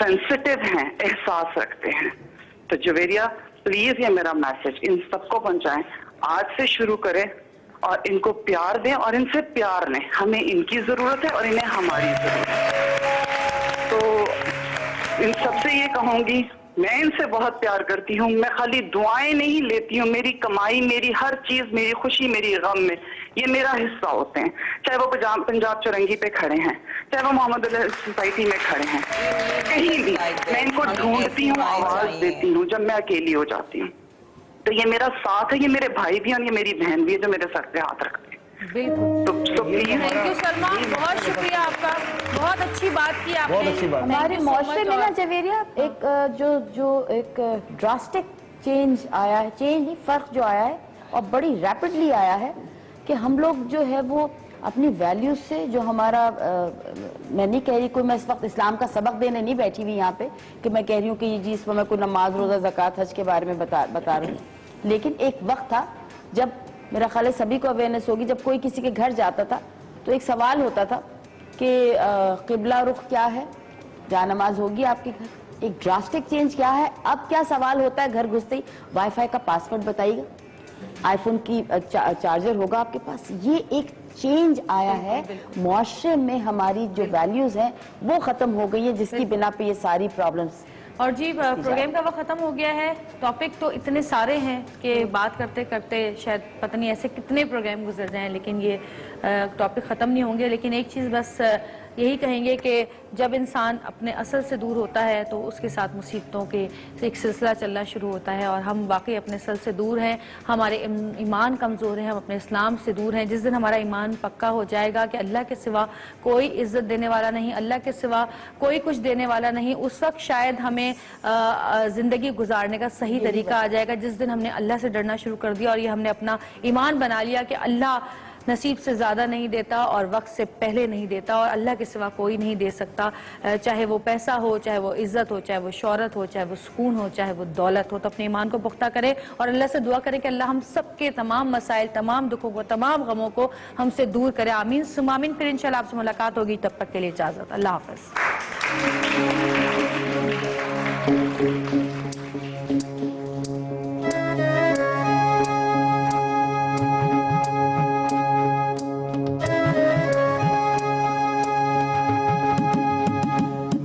सेंसिटिव हैं, एहसास रखते हैं। तो जवेरिया प्लीज ये मेरा मैसेज इन सबको पहुंचाएं, आज से शुरू करें और इनको प्यार दें और इनसे प्यार लें। हमें इनकी जरूरत है और इन्हें हमारी जरूरत है। तो इन सबसे ये कहूंगी, मैं इनसे बहुत प्यार करती हूँ, मैं खाली दुआएं नहीं लेती हूँ, मेरी कमाई, मेरी हर चीज, मेरी खुशी, मेरी गम में ये मेरा हिस्सा होते हैं। चाहे वो पंजाब चौरंगी पे खड़े हैं, चाहे वो मोहम्मद अली सोसाइटी में खड़े हैं, कहीं भी मैं इनको ढूंढती हूँ, आवाज देती हूँ जब मैं अकेली हो जाती हूँ। तो ये मेरा साथ है, ये मेरे भाई भी और ये मेरी बहन भी है जो मेरे सर पे हाथ रखते हैं। बिल्कुल, तो प्लीज थैंक यू सलमान, बहुत शुक्रिया आपका, बहुत अच्छी बात की आपने। बहुत अच्छी बात। हमारे मुआशरे में ना जवेरिया एक जो एक ड्रास्टिक चेंज आया है, चेंज नहीं, फर्क जो आया है और बड़ी रैपिडली आया है कि हम लोग जो है वो अपनी वैल्यूज से, जो हमारा मैं नहीं कह रही कोई, मैं इस वक्त इस्लाम का सबक देने नहीं बैठी हुई यहाँ पे कि मैं कह रही हूँ कि ये चीज़ पर मैं कोई नमाज, रोज़ा, ज़कात, हज के बारे में बता रही हूँ। लेकिन एक वक्त था जब मेरा ख्याल है सभी को अवेयरनेस होगी, जब कोई किसी के घर जाता था तो एक सवाल होता था कि किबला रुख क्या है, जहाँ नमाज होगी आपके घर। एक ड्रास्टिक चेंज क्या है, अब क्या सवाल होता है घर घुसते ही, वाईफाई का पासवर्ड बताइएगा, आईफोन की चार्जर होगा आपके पास। ये एक चेंज आया है मुआशरे में, हमारी जो वैल्यूज हैं वो खत्म हो गई है, जिसकी बिना पे ये सारी प्रॉब्लम्स। और जी प्रोग्राम का वक्त खत्म हो गया है। टॉपिक तो इतने सारे हैं कि बात करते करते शायद पता नहीं ऐसे कितने प्रोग्राम गुजर जाएं, लेकिन ये टॉपिक ख़त्म नहीं होंगे। लेकिन एक चीज़ बस यही कहेंगे कि जब इंसान अपने असल से दूर होता है तो उसके साथ मुसीबतों के एक सिलसिला चलना शुरू होता है, और हम वाकई अपने असल से दूर हैं, हमारे ईमान कमज़ोर हैं, हम अपने इस्लाम से दूर हैं। जिस दिन हमारा ईमान पक्का हो जाएगा कि अल्लाह के सिवा कोई इज़्ज़त देने वाला नहीं, अल्लाह के सिवा कोई कुछ देने वाला नहीं, उस वक्त शायद हमें ज़िंदगी गुजारने का सही तरीका आ जाएगा। जिस दिन हमने अल्लाह से डरना शुरू कर दिया और ये हमने अपना ईमान बना लिया कि अल्लाह नसीब से ज़्यादा नहीं देता और वक्त से पहले नहीं देता, और अल्लाह के सिवा कोई नहीं दे सकता, चाहे वो पैसा हो, चाहे वो इज़्ज़त हो, चाहे वो शोहरत हो, चाहे वो सुकून हो, चाहे वो दौलत हो। तो अपने ईमान को पुख्ता करें और अल्लाह से दुआ करें कि अल्लाह हम सबके तमाम मसाइल, तमाम दुखों को, तमाम गमों को हमसे दूर करे। आमीन सुम्मा आमीन। फिर इंशाल्लाह आपसे मुलाकात होगी, तब तक के लिए इजाज़त, अल्लाह हाफ़िज़।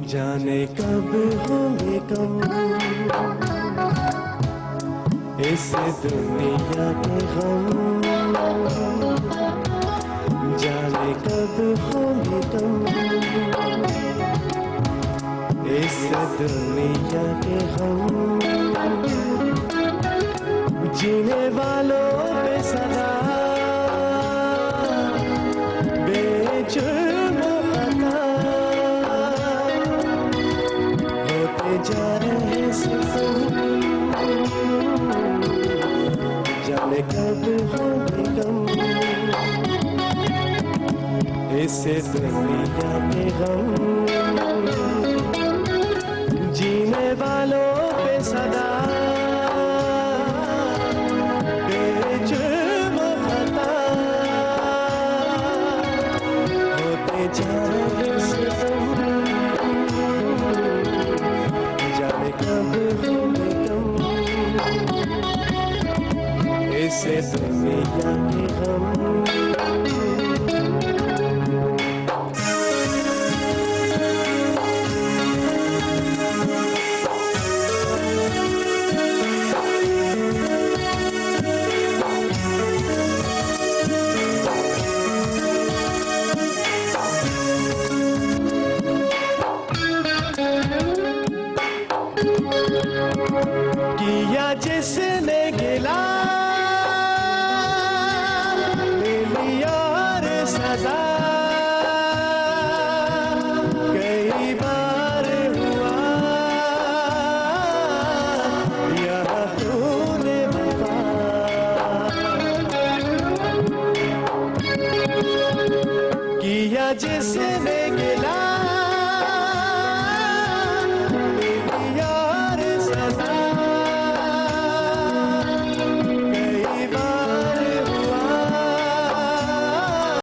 जाने कब होंगे कम इस दुनिया के गम, जाने कब होंगे कम इस दुनिया के गम। जीने वालों पे सदा बेजुर्म जा रहे जाने कब होंगे गम इस दुनिया के गम। जीने वालों पे सदा बेजुर्म खता होते जा रहे इसे दुनिया के गम। किया जिसने गिला ले लिया और सजा कई बार हुआ यह खून वफा किया जिसने